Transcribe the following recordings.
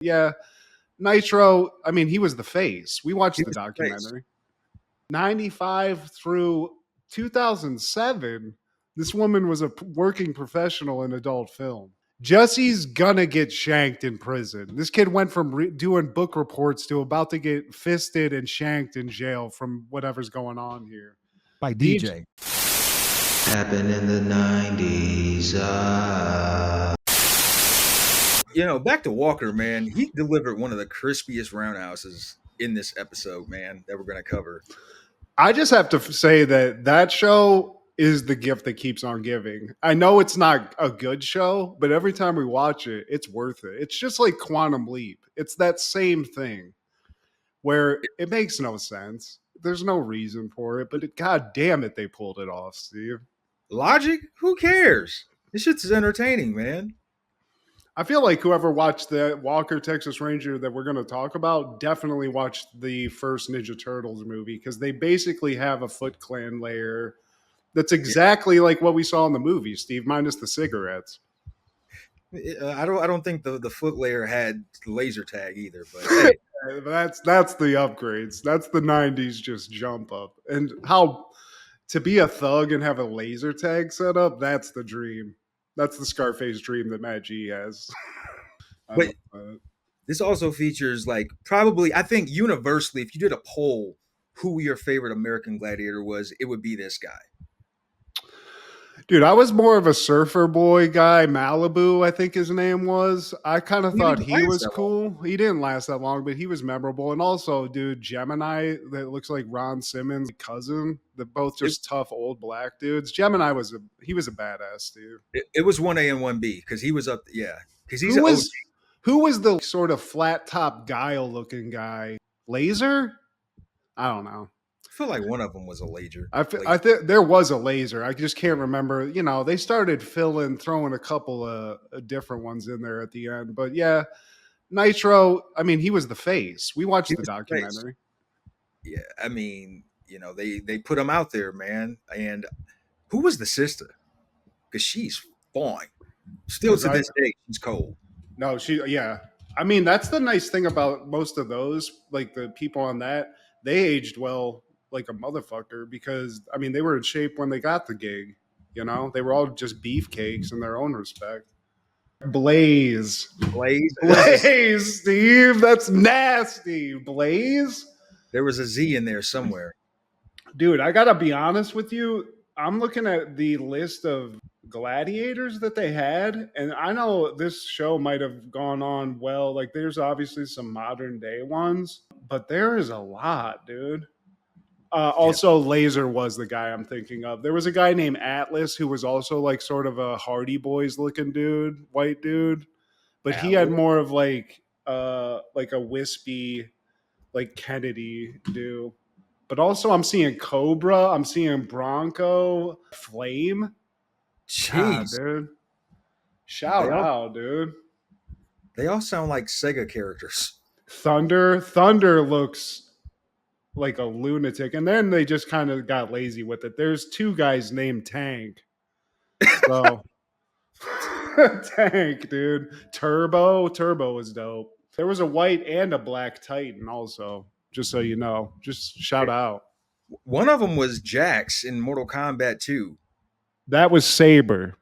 Yeah, Nitro, I mean, he was the face. We watched He the was the face. documentary. 95 through 2007, this woman was a working professional in adult film. Jesse's gonna get shanked in prison. This kid went from doing book reports to about to get fisted and shanked in jail from whatever's going on here. By DJ. Happened in the 90s. Back to Walker, man. He delivered one of the crispiest roundhouses in this episode, man, that we're going to cover. I just have to say that show is the gift that keeps on giving. I know it's not a good show, but every time we watch it, it's worth it. It's just like Quantum Leap. It's that same thing where it makes no sense. There's no reason for it, but God damn it, they pulled it off, Steve. Logic? Who cares? This shit's entertaining, man. I feel like whoever watched the Walker Texas Ranger that we're going to talk about definitely watched the first Ninja Turtles movie because they basically have a Foot Clan layer that's exactly like what we saw in the movie, Steve, minus the cigarettes. I don't think the Foot layer had laser tag either, but hey. That's the upgrades. That's the 90s just jump up. And how to be a thug and have a laser tag set up, that's the dream. That's the Scarface dream that Matt G has. But this also features, like, probably, I think universally, if you did a poll who your favorite American Gladiator was, it would be this guy. Dude, I was more of a surfer boy guy. Malibu, I think his name was. I kind of thought he was cool. He didn't last that long, but he was memorable. And also, dude, Gemini, that looks like Ron Simmons' cousin. They're both just tough old black dudes. Gemini was a badass, dude. It was 1A and 1B because he was up, yeah. Because he's who was the sort of flat top guile looking guy? Laser? I don't know. I feel like one of them was a laser. I think there was a laser. I just can't remember. They started throwing a couple of different ones in there at the end. But yeah, Nitro, I mean, he was the face. We watched the documentary. Yeah, I mean, they put him out there, man. And who was the sister? Because she's fine. Still to this day, she's cold. No, I mean, that's the nice thing about most of those, like the people on that, they aged well like a motherfucker because, I mean, they were in shape when they got the gig, They were all just beefcakes in their own respect. Blaze, Steve, that's nasty. Blaze? There was a Z in there somewhere. Dude, I gotta be honest with you. I'm looking at the list of gladiators that they had, and I know this show might have gone on well. Like, there's obviously some modern day ones, but there is a lot, dude. Also, Laser was the guy I'm thinking of. There was a guy named Atlas who was also like sort of a Hardy Boys looking dude, white dude, but he had more of like a wispy, like Kennedy do. But also, I'm seeing Cobra. I'm seeing Bronco, Flame. Jeez, dude! Shout out, dude. They all sound like Sega characters. Thunder looks like a lunatic, and then they just kind of got lazy with it. There's two guys named Tank. So Tank, dude. Turbo is dope. There was a white and a black Titan also, just so you know. Just shout out. One of them was Jax in Mortal Kombat 2. That was Saber.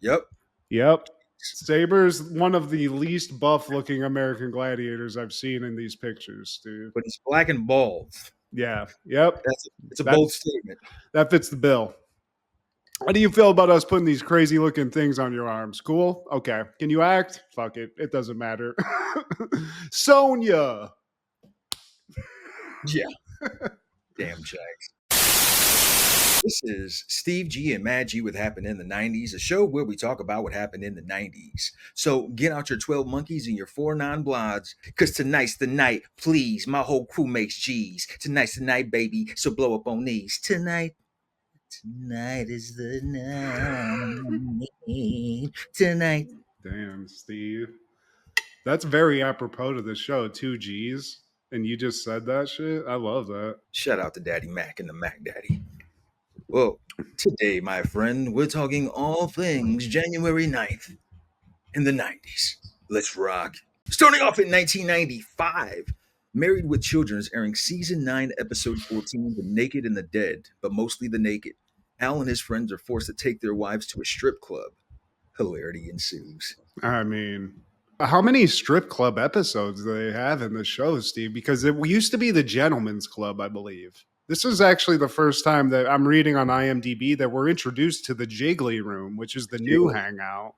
Yep. Saber's one of the least buff looking American gladiators I've seen in these pictures, dude. But he's black and bald. Yeah. Yep. It's a bold statement. That fits the bill. How do you feel about us putting these crazy looking things on your arms? Cool? Okay. Can you act? Fuck it. It doesn't matter. Sonya. Yeah. Damn Jax. This is Steve G and Mad G with Happened in the 90s, a show where we talk about what happened in the 90s. So get out your 12 monkeys and your 4 non-blods, because tonight's the night, please. My whole crew makes G's. Tonight's the night, baby, so blow up on these. Tonight is the night. Tonight. Damn, Steve. That's very apropos to the show, 2 G's. And you just said that shit? I love that. Shout out to Daddy Mac and the Mac Daddy. Well, today, my friend, we're talking all things January 9th in the 90s. Let's rock. Starting off in 1995, Married with Children is airing season 9, episode 14, The Naked and the Dead, but mostly the naked. Al and his friends are forced to take their wives to a strip club. Hilarity ensues. I mean, how many strip club episodes do they have in the show, Steve? Because it used to be the Gentleman's Club, I believe. This is actually the first time that I'm reading on IMDb that we're introduced to the Jiggly Room, which is the new hangout.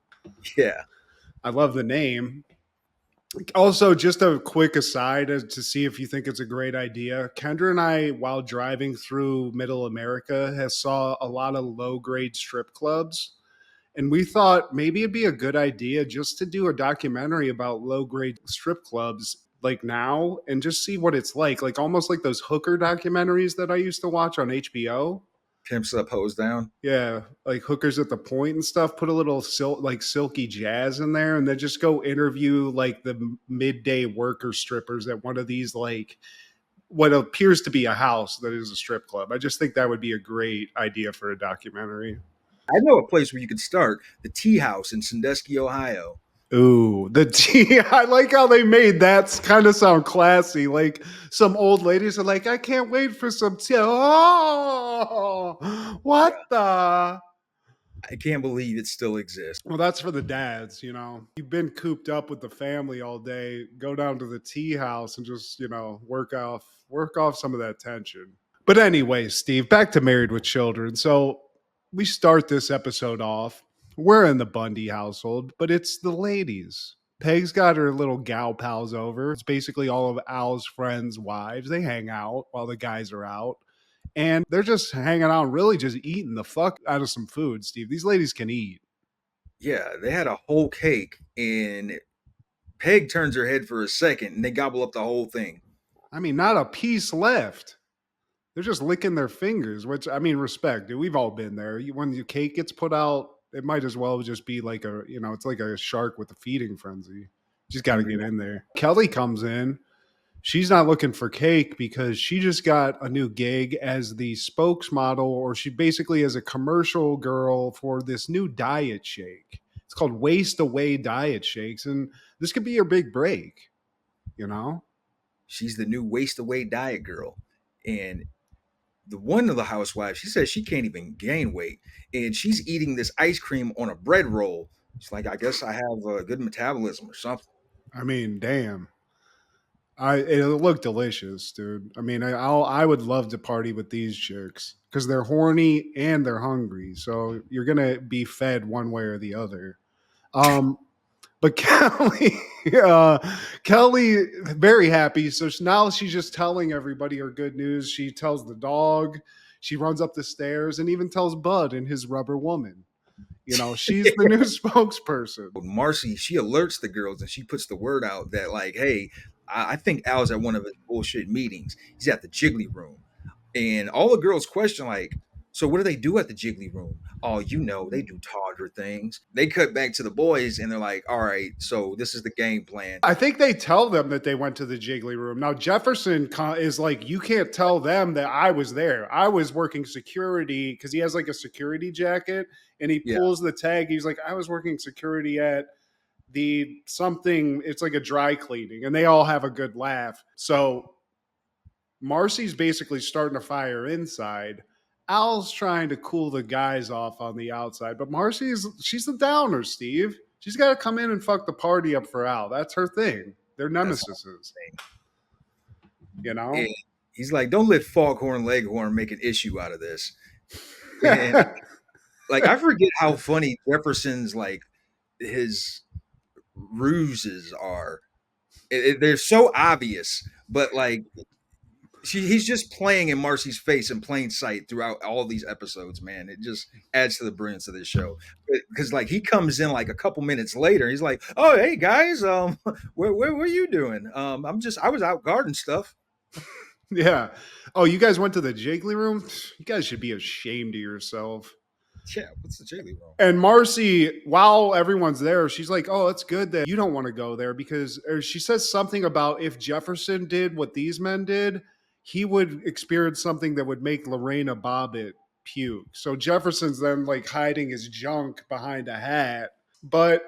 Yeah. I love the name. Also, just a quick aside to see if you think it's a great idea. Kendra and I, while driving through Middle America, has saw a lot of low grade strip clubs. And we thought maybe it'd be a good idea just to do a documentary about low grade strip clubs like now and just see what it's like almost like those hooker documentaries that I used to watch on HBO. Pimps up, hose down. Yeah, like hookers at the point and stuff. Put a little silky jazz in there, and then just go interview like the midday worker strippers at one of these like what appears to be a house that is a strip club. I just think that would be a great idea for a documentary. I know a place where you could start, the Tea House in Sandusky, Ohio. Ooh, the tea. I like how they made that kind of sound classy. Like some old ladies are like, I can't wait for some tea. Oh, what Yeah. the? I can't believe it still exists. Well, that's for the dads, you know. You've been cooped up with the family all day. Go down to the tea house and just, work off some of that tension. But anyway, Steve, back to Married with Children. So we start this episode off. We're in the Bundy household, but it's the ladies. Peg's got her little gal pals over. It's basically all of Al's friends' wives. They hang out while the guys are out. And they're just hanging out, really just eating the fuck out of some food, Steve. These ladies can eat. Yeah, they had a whole cake, and Peg turns her head for a second, and they gobble up the whole thing. I mean, not a piece left. They're just licking their fingers, which, I mean, respect, dude. We've all been there. When your cake gets put out, it might as well just be like it's like a shark with a feeding frenzy. You just got to get in there. Kelly comes in. She's not looking for cake because she just got a new gig as the spokesmodel, or she basically is a commercial girl for this new diet shake. It's called Waste Away Diet Shakes, and this could be your big break, you know? She's the new waste away diet girl. And the one of the housewives, she says she can't even gain weight. And she's eating this ice cream on a bread roll. She's like, I guess I have a good metabolism or something. I mean, damn. It looked delicious, dude. I mean, I would love to party with these chicks because they're horny and they're hungry. So you're gonna be fed one way or the other. But Kelly, very happy. So now she's just telling everybody her good news. She tells the dog. She runs up the stairs and even tells Bud and his rubber woman. She's the new spokesperson. Marcy, she alerts the girls and she puts the word out that, like, hey, I think Al's at one of his bullshit meetings. He's at the Jiggly Room. And all the girls question, like, so what do they do at the Jiggly Room? Oh, they do tawdry things. They cut back to the boys and they're like, all right, so this is the game plan. I think they tell them that they went to the Jiggly Room. Now, Jefferson is like, you can't tell them that I was there. I was working security because he has like a security jacket and he pulls the tag. He's like, I was working security at the something. It's like a dry cleaning, and they all have a good laugh. So Marcy's basically starting a fire inside. Al's trying to cool the guys off on the outside, but she's the downer, Steve. She's got to come in and fuck the party up for Al. That's her thing. They're nemesises. And he's like, don't let Foghorn Leghorn make an issue out of this. And like, I forget how funny Jefferson's, like, his ruses are. They're so obvious, but like, he's just playing in Marcy's face in plain sight throughout all these episodes, man. It just adds to the brilliance of this show. Because like, he comes in like a couple minutes later, he's like, "Oh, hey guys, where were you doing? I was out guarding stuff." Yeah. Oh, you guys went to the Jiggly Room? You guys should be ashamed of yourself. Yeah, what's the Jiggly Room? And Marcy, while everyone's there, she's like, oh, it's good that you don't want to go there because she says something about if Jefferson did what these men did, he would experience something that would make Lorena Bobbitt puke. So Jefferson's then like hiding his junk behind a hat. But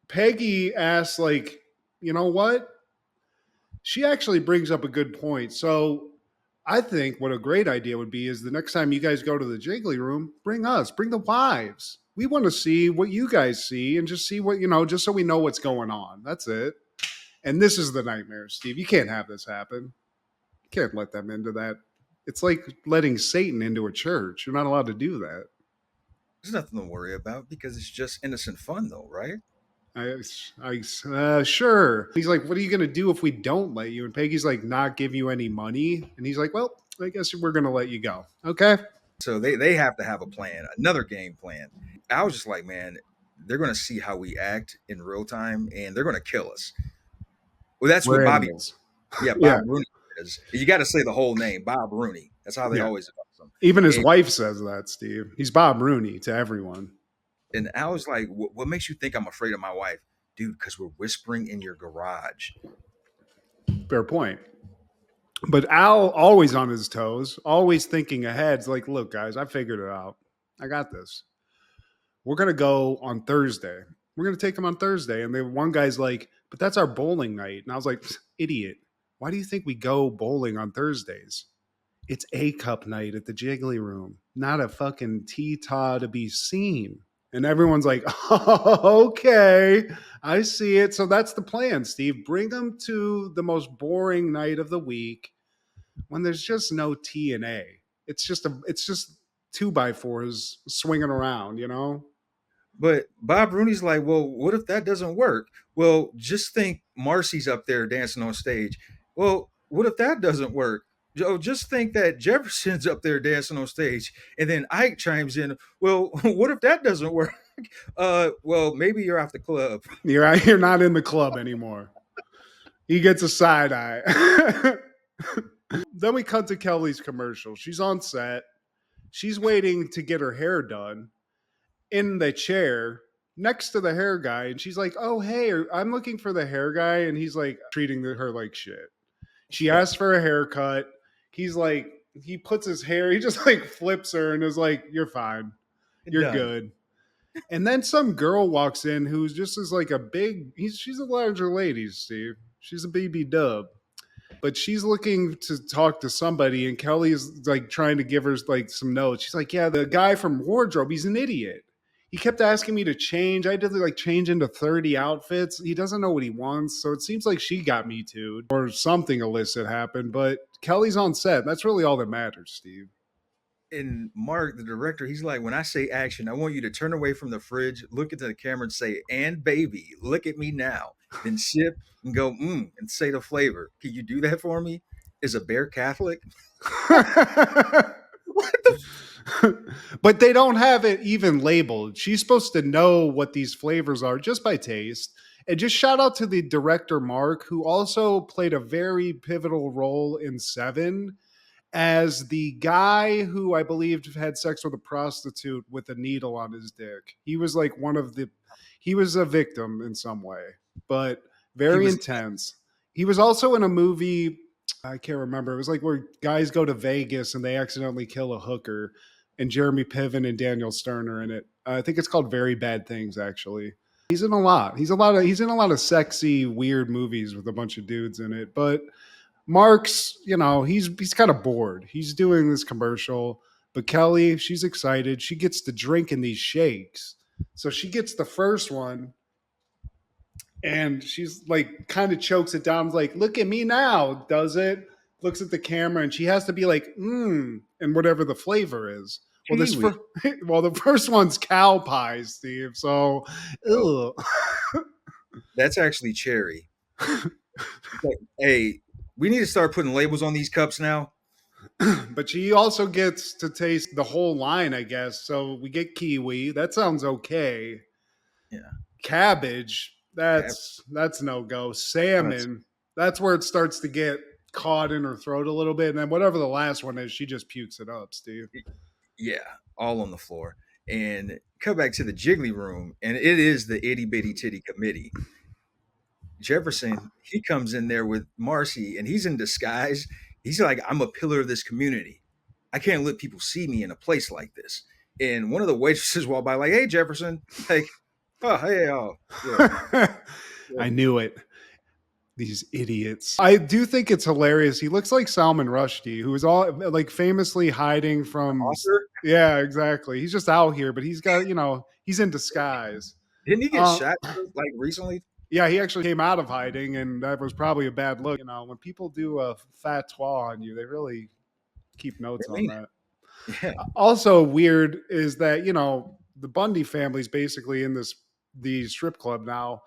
Peggy asks, like, you know what? She actually brings up a good point. So I think what a great idea would be is the next time you guys go to the Jiggly room, bring us, bring the wives. We want to see what you guys see and just see what, just so we know what's going on. That's it. And this is the nightmare, Steve. You can't have this happen. You can't let them into that. It's like letting Satan into a church. You're not allowed to do that. There's nothing to worry about because it's just innocent fun, though, right? Sure. He's like, what are you going to do if we don't let you? And Peggy's like, not give you any money. And he's like, well, I guess we're going to let you go. Okay. So they have to have a plan, another game plan. I was just like, man, they're going to see how we act in real time, and they're going to kill us. Well, that's We're what Bobby. animals. Yeah, Yeah. Bob Rooney is. You got to say the whole name, Bob Rooney. That's how they Yeah. always announce him. Even his And, wife says that, Steve. He's Bob Rooney to everyone. and I was like, what makes you think I'm afraid of my wife? Dude, because we're whispering in your garage. Fair point. But Al always on his toes, always thinking ahead. It's like, look, guys, I figured it out. I got this. We're going to go on Thursday. We're going to take him on Thursday. And then one guy's like, but that's our bowling night. And I was like, idiot. Why do you think we go bowling on Thursdays? It's A cup night at the Jiggly room, not a fucking tea-taw to be seen. And everyone's like, oh, okay, I see it. So that's the plan, Steve. Bring them to the most boring night of the week when there's just no T and A. It's just 2x4s swinging around, But Bob Rooney's like, well, what if that doesn't work? Well, just think Marcy's up there dancing on stage. Well, what if that doesn't work? Joe, just think that Jefferson's up there dancing on stage, and then Ike chimes in. Well, what if that doesn't work? Well, maybe you're off the club. You're not in the club anymore. He gets a side eye. Then we cut to Kelly's commercial. She's on set. She's waiting to get her hair done in the chair next to the hair guy. And she's like, oh, hey, I'm looking for the hair guy. And he's like treating her like shit. She asks for a haircut. He's like, he puts his hair, he just like flips her and is like, you're fine. You're Done. good. And then some girl walks in who's just as like she's a larger lady, Steve. She's a BB dub. But she's looking to talk to somebody, and Kelly is like trying to give her like some notes. She's like, yeah, the guy from wardrobe, he's an idiot. He kept asking me to change. I did like change into 30 outfits. He doesn't know what he wants. So it seems like she got me too, or something illicit happened. But Kelly's on set. That's really all that matters, Steve. And Mark, the director, he's like, when I say action, I want you to turn away from the fridge, look into the camera and say, and baby, look at me now. Then sip and go, and say the flavor. Can you do that for me? Is a bear Catholic? What the? But they don't have it even labeled. She's supposed to know what these flavors are just by taste. And just shout out to the director, Mark, who also played a very pivotal role in Seven as the guy who I believe had sex with a prostitute with a needle on his dick. He was like he was a victim in some way, but very intense. He was also in a movie, I can't remember. It was like where guys go to Vegas and they accidentally kill a hooker, and Jeremy Piven and Daniel Stern are in it. I think it's called Very Bad Things, actually. He's in a lot. He's in a lot of sexy, weird movies with a bunch of dudes in it, but Mark's, he's kind of bored. He's doing this commercial, but Kelly, she's excited. She gets to drink in these shakes. So she gets the first one and she's like kind of chokes it down, like, look at me now, does it? Looks at the camera and she has to be like, and whatever the flavor is. Well, the first one's cow pie, Steve. So, That's actually cherry. Hey, we need to start putting labels on these cups now. But she also gets to taste the whole line, I guess. So we get kiwi. That sounds okay. Yeah. Cabbage. That's no go. Salmon. That's where it starts to get caught in her throat a little bit. And then whatever the last one is, she just pukes it up, Steve. Yeah, all on the floor. And come back to the Jiggly room, and it is the itty bitty titty committee. Jefferson, he comes in there with Marcy, and he's in disguise. He's like, I'm a pillar of this community. I can't let people see me in a place like this. And one of the waitresses walked by, like, hey, Jefferson. Like, oh, hey, oh. Yeah. I knew it. These idiots. I do think it's hilarious. He looks like Salman Rushdie, who is all like famously hiding from. Author? Yeah, exactly. He's just out here, but he's got, he's in disguise. Didn't he get Uh, shot like recently? yeah, he actually came out of hiding, and that was probably a bad look. When people do a fat twa on you, they really keep They notes on mean that. it. Yeah. Also weird is that the Bundy family's basically in the strip club now,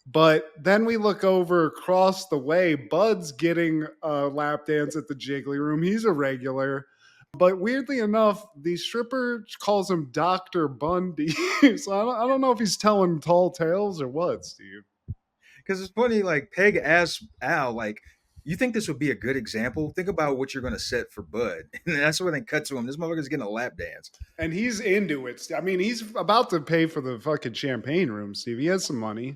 but then we look over across the way, Bud's getting a lap dance at the Jiggly Room. He's a regular, but weirdly enough the stripper calls him Dr. Bundy. So I don't know if he's telling tall tales or what, Steve. Because it's funny, like Peg asked Al, like, you think this would be a good example? Think about what you're going to set for Bud. And that's when they cut to him. This motherfucker's getting a lap dance. And he's into it. I mean, he's about to pay for the fucking champagne room, Steve. He has some money.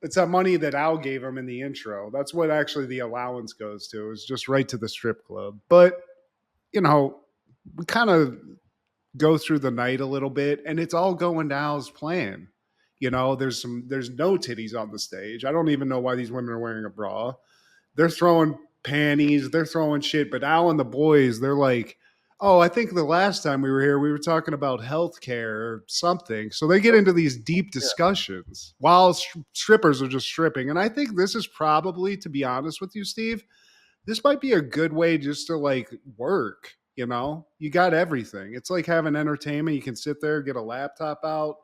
It's that money that Al gave him in the intro. That's what actually the allowance goes to. Is just right to the strip club. But we kind of go through the night a little bit, and it's all going to Al's plan. There's no titties on the stage. I don't even know why these women are wearing a bra. They're throwing panties, they're throwing shit, but Al and the boys, they're like, oh, I think the last time we were here, we were talking about healthcare or something. So they get into these deep discussions while strippers are just stripping. And I think this is probably, to be honest with you, Steve, this might be a good way just to like work. You got everything. It's like having entertainment. You can sit there, get a laptop out,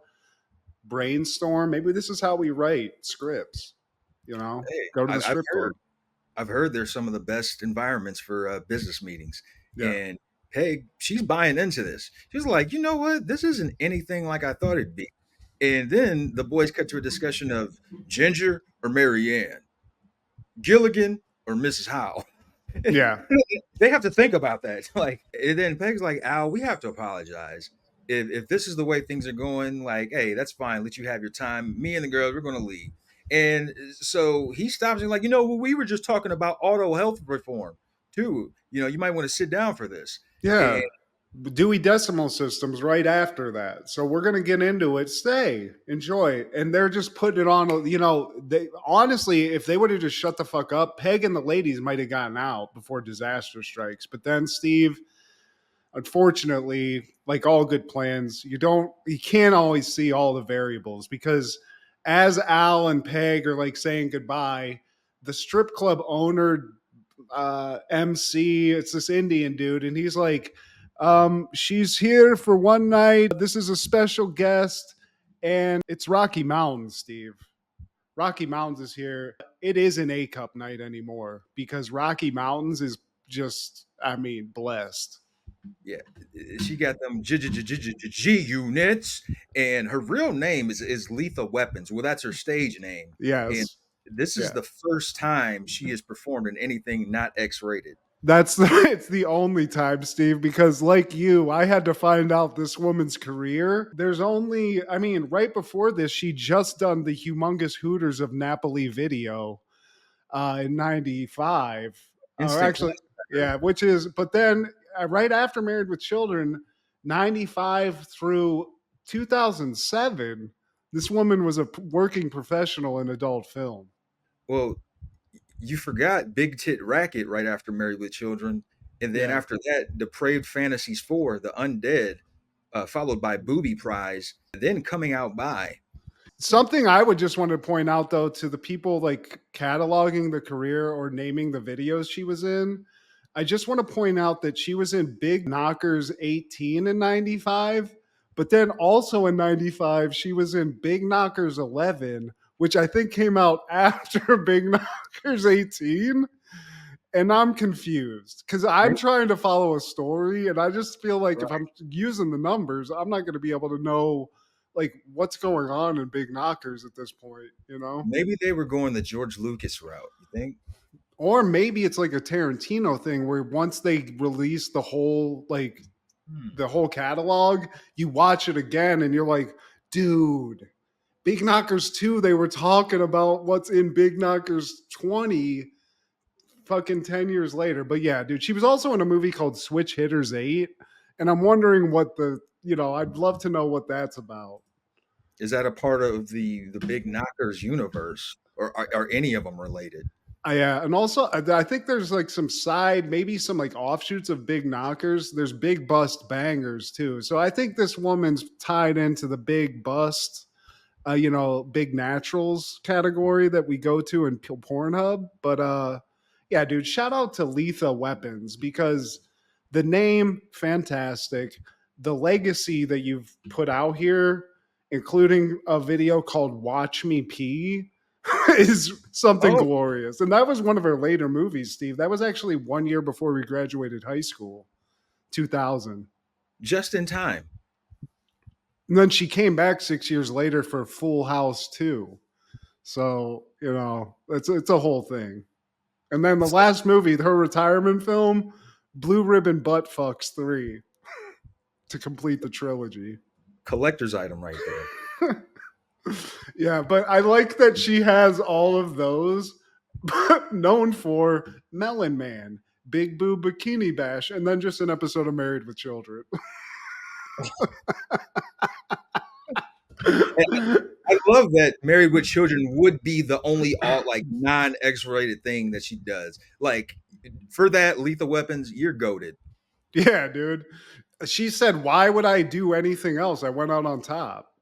brainstorm. Maybe this is how we write scripts. Hey, Go to the I've strip club. heard, I've heard they're some of the best environments for business meetings. Yeah. And Peg, she's buying into this. She's like, you know what? This isn't anything like I thought it'd be. And then the boys cut to a discussion of Ginger or Marianne, Gilligan or Mrs. Howe. Yeah. They have to think about that. Like, and then Peg's like, Al, we have to apologize. If this is the way things are going, like, hey, that's fine. Let you have your time. Me and the girls, we're going to leave. And so he stops and like, well, we were just talking about auto health reform too. You might want to sit down for this. And Yeah. Dewey Decimal Systems right after that. So we're going to get into it. Stay, enjoy. And they're just putting it on, they honestly, if they would have just shut the fuck up, Peg and the ladies might have gotten out before disaster strikes. But then Steve, unfortunately, like all good plans, you can't always see all the variables, because as Al and Peg are like saying goodbye, the strip club owner, MC, it's this Indian dude, and he's like, she's here for one night. This is a special guest, and it's Rocky Mountains, Steve. Rocky Mountains is here. It isn't A Cup night anymore because Rocky Mountains is just, blessed. yeah, she got them G units, and her real name is Lethal Weapons. Well, that's her stage name, and Yes. this is Yeah. the first time she has performed in anything not X-rated. It's the only time, Steve, because like you, I had to find out this woman's career. There's only, right before this, she just done the humongous Hooters of Napoli video in 95. Or Instant actually, classic. yeah, which is, but then right after Married with Children, 95 through 2007, this woman was a working professional in adult film. Well, you forgot Big Tit Racket right after Married with Children, and then Yeah. after that, Depraved Fantasies 4, The Undead, followed by Booby Prize, then Coming Out By. Something I would just want to point out, though, to the people like cataloging the career or naming the videos she was in, I just want to point out that she was in Big Knockers 18 in 95, but then also in 95, she was in Big Knockers 11, which I think came out after Big Knockers 18. And I'm confused because I'm Maybe, trying to follow a story, and I just feel like if right. I'm using the numbers, I'm not going to be able to know like what's going on in Big Knockers at this point. Maybe they were going the George Lucas route. You think? Or maybe it's like a Tarantino thing where once they release Hmm. the whole catalog, you watch it again and you're like, dude, Big Knockers 2, they were talking about what's in Big Knockers 20 fucking 10 years later. But yeah, dude, she was also in a movie called Switch Hitters 8. And I'm wondering I'd love to know what that's about. Is that a part of the Big Knockers universe? or are any of them related? Yeah, and also I think there's like some side, maybe some like offshoots of big knockers. There's big bust bangers too. So I think this woman's tied into the big bust, big naturals category that we go to in Pornhub. But yeah, dude, shout out to Lethal Weapons because the name fantastic, the legacy that you've put out here, including a video called "Watch Me Pee." Is something Oh, glorious. And that was one of her later movies, Steve. That was actually 1 year before we graduated high school, 2000. just in time. And then she came back 6 years later for Full House 2. So, it's a whole thing. And then the last movie, her retirement film, Blue Ribbon Butt Fucks 3 to complete the trilogy. Collector's item right there. Yeah, but I like that she has all of those, but known for Melon Man, Big Boo Bikini Bash, and then just an episode of Married with Children. I love that Married with Children would be the only all like non-X rated thing that she does. Like for that, Lethal Weapons, you're goaded. Yeah, dude. She said, "Why would I do anything else? I went out on top.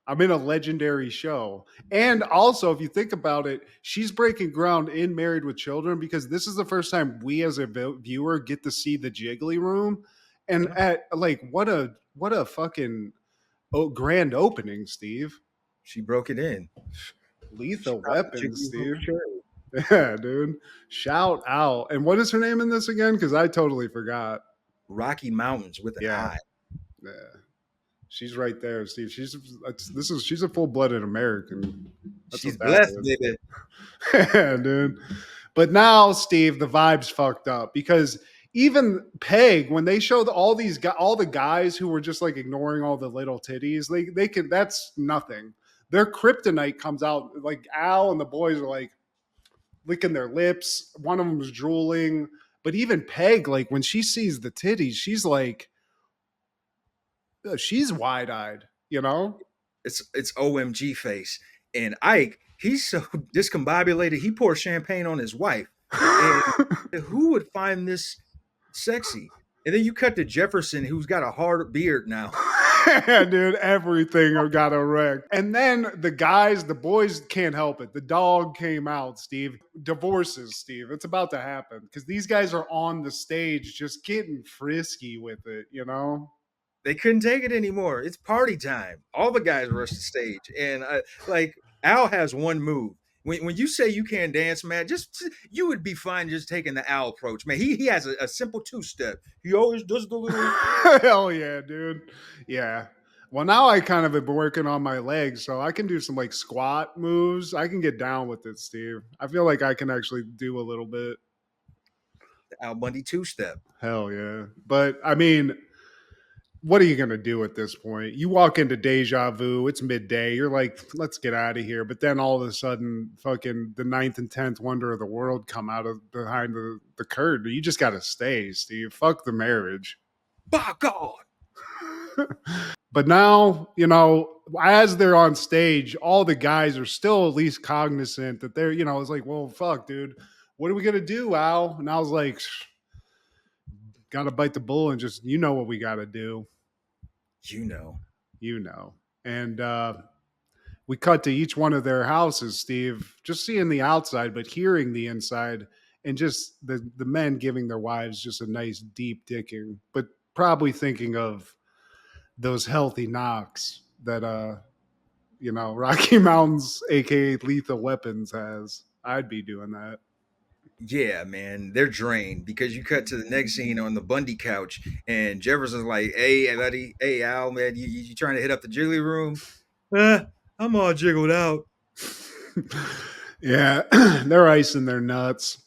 I'm in a legendary show." And also, if you think about it, she's breaking ground in Married with Children because this is the first time we as a viewer get to see the Jiggly room. And Yeah. at like what a fucking grand opening, Steve. She broke it in. She Lethal dropped the Weapons, Jiggly room Steve. cherry. Yeah, dude. Shout out. And what is her name in this again? Because I totally forgot. Rocky Mountains with an Yeah. eye. Yeah. She's right there, Steve. She's a full blooded American. That's She's what that blessed, is. baby. Yeah, dude. But now, Steve, the vibe's fucked up because even Peg, when they showed all the guys who were just like ignoring all the little titties, they can that's nothing. Their kryptonite comes out like Al and the boys are like licking their lips. One of them was drooling. But even Peg, like when she sees the titties, she's like, she's wide eyed, you know? It's OMG face. And Ike, he's so discombobulated, he pours champagne on his wife. And who would find this sexy? And then you cut to Jefferson, who's got a hard beard now. Yeah, dude, everything got erect. And then the boys can't help it. The dog came out, Steve. Divorces, Steve. It's about to happen because these guys are on the stage just getting frisky with it, you know? They couldn't take it anymore. It's party time. All the guys rush the stage, and like Al has one move. When you say you can't dance, man, just you would be fine just taking the Al approach, man. He has a simple 2-step. He always does the little. Hell yeah, dude. Yeah. Well, now I kind of have been working on my legs, so I can do some like squat moves. I can get down with it, Steve. I feel like I can actually do a little bit. Al Bundy 2-step. Hell yeah. But I mean, what are you going to do at this point? You walk into Deja Vu, it's midday. You're like, let's get out of here. But then all of a sudden, fucking the ninth and 10th wonder of the world come out of behind the curtain. You just got to stay, Steve. Fuck the marriage. By God. But now, as they're on stage, all the guys are still at least cognizant that they're, it's like, well, fuck, dude, what are we going to do, Al? And I was like, got to bite the bull and just, what we got to do. You know. And we cut to each one of their houses, Steve, just seeing the outside, but hearing the inside and just the men giving their wives just a nice deep dicking, but probably thinking of those healthy knocks that Rocky Mountains, aka Lethal Weapons, has. I'd be doing that. Yeah, man, they're drained because you cut to the next scene on the Bundy couch, and Jefferson's like, "Hey, buddy, hey, Al, man, you trying to hit up the Jiggly room? I'm all jiggled out." Yeah, they're icing their nuts.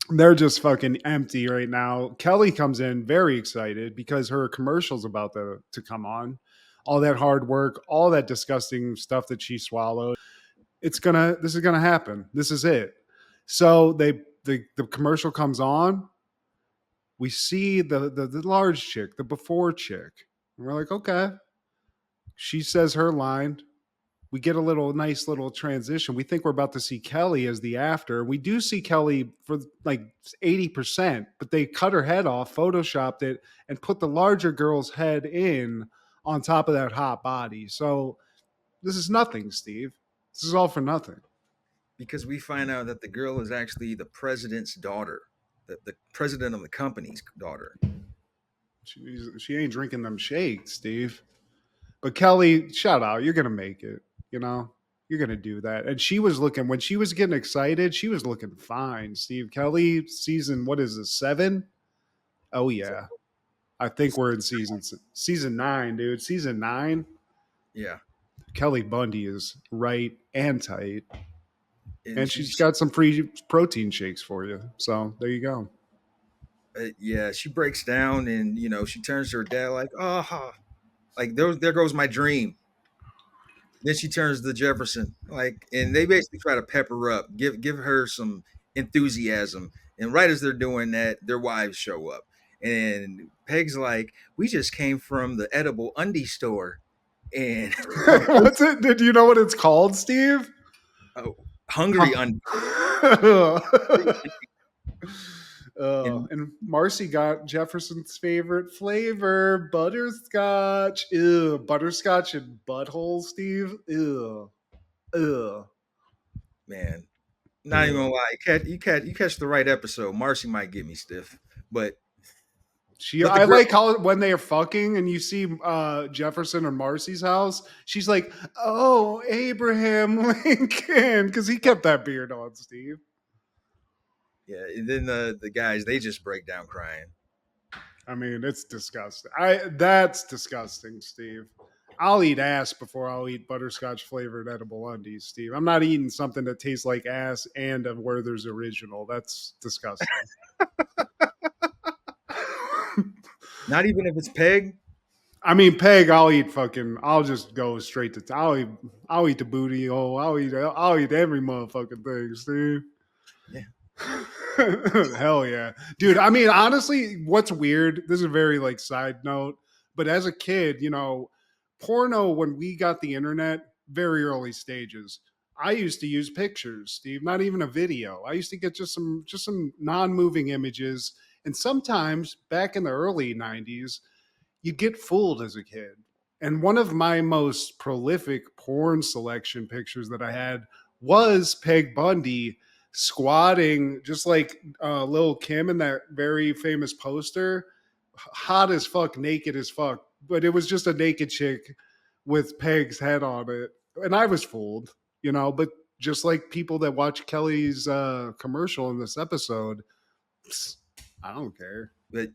They're just fucking empty right now. Kelly comes in very excited because her commercial's about to come on. All that hard work, all that disgusting stuff that she swallowed. This is gonna happen. This is it. So the commercial comes on. We see the large chick, the before chick. And we're like, okay. She says her line. we get a nice little transition. We think we're about to see Kelly as the after. We do see Kelly for like 80%, but they cut her head off, photoshopped it, and put the larger girl's head in on top of that hot body. So this is nothing, Steve. This is all for nothing. Because we find out that the girl is actually the president's daughter, the president of the company's daughter. She ain't drinking them shakes, Steve. But Kelly, shout out. You're going to make it. You're going to do that. And she was looking, when she was getting excited, she was looking fine, Steve. Kelly, season, what is this, 7? Oh, yeah. I think we're in season 9, dude. Season 9. Yeah. Kelly Bundy is right and tight. And she's she's got some free protein shakes for you. So there you go. yeah, she breaks down and she turns to her dad like, oh, like there goes my dream. Then she turns to Jefferson, like, and they basically try to pep her up, give her some enthusiasm. And right as they're doing that, their wives show up, and Peg's like, "We just came from the edible undie store," and What's it? Did you know what it's called, Steve? oh, hungry undie. And Marcy got Jefferson's favorite flavor, butterscotch. Ew, butterscotch and butthole, Steve. Ew. Man, not even gonna lie, you catch the right episode. Marcy might get me stiff, but I like how when they are fucking and you see Jefferson or Marcy's house, she's like, "Oh, Abraham Lincoln," because he kept that beard on, Steve. Yeah, and then the guys, they just break down crying. I mean, it's disgusting. That's disgusting, Steve. I'll eat ass before I'll eat butterscotch flavored edible undies, Steve. I'm not eating something that tastes like ass and of Werther's original. That's disgusting. Not even if it's Peg. I mean, Peg, I'll just go straight to, I'll eat the booty hole. I'll eat every motherfucking thing, Steve. Yeah. Hell yeah. Dude, I mean, honestly, what's weird, this is a very like side note, but as a kid, porno, when we got the internet, very early stages, I used to use pictures, Steve, not even a video. I used to get just some non-moving images. And sometimes back in the early 90s, you get fooled as a kid. And one of my most prolific porn selection pictures that I had was Peg Bundy squatting, just like Lil Kim in that very famous poster, hot as fuck, naked as fuck. But it was just a naked chick with Peg's head on it. And I was fooled, but just like people that watch Kelly's commercial in this episode, I don't care. But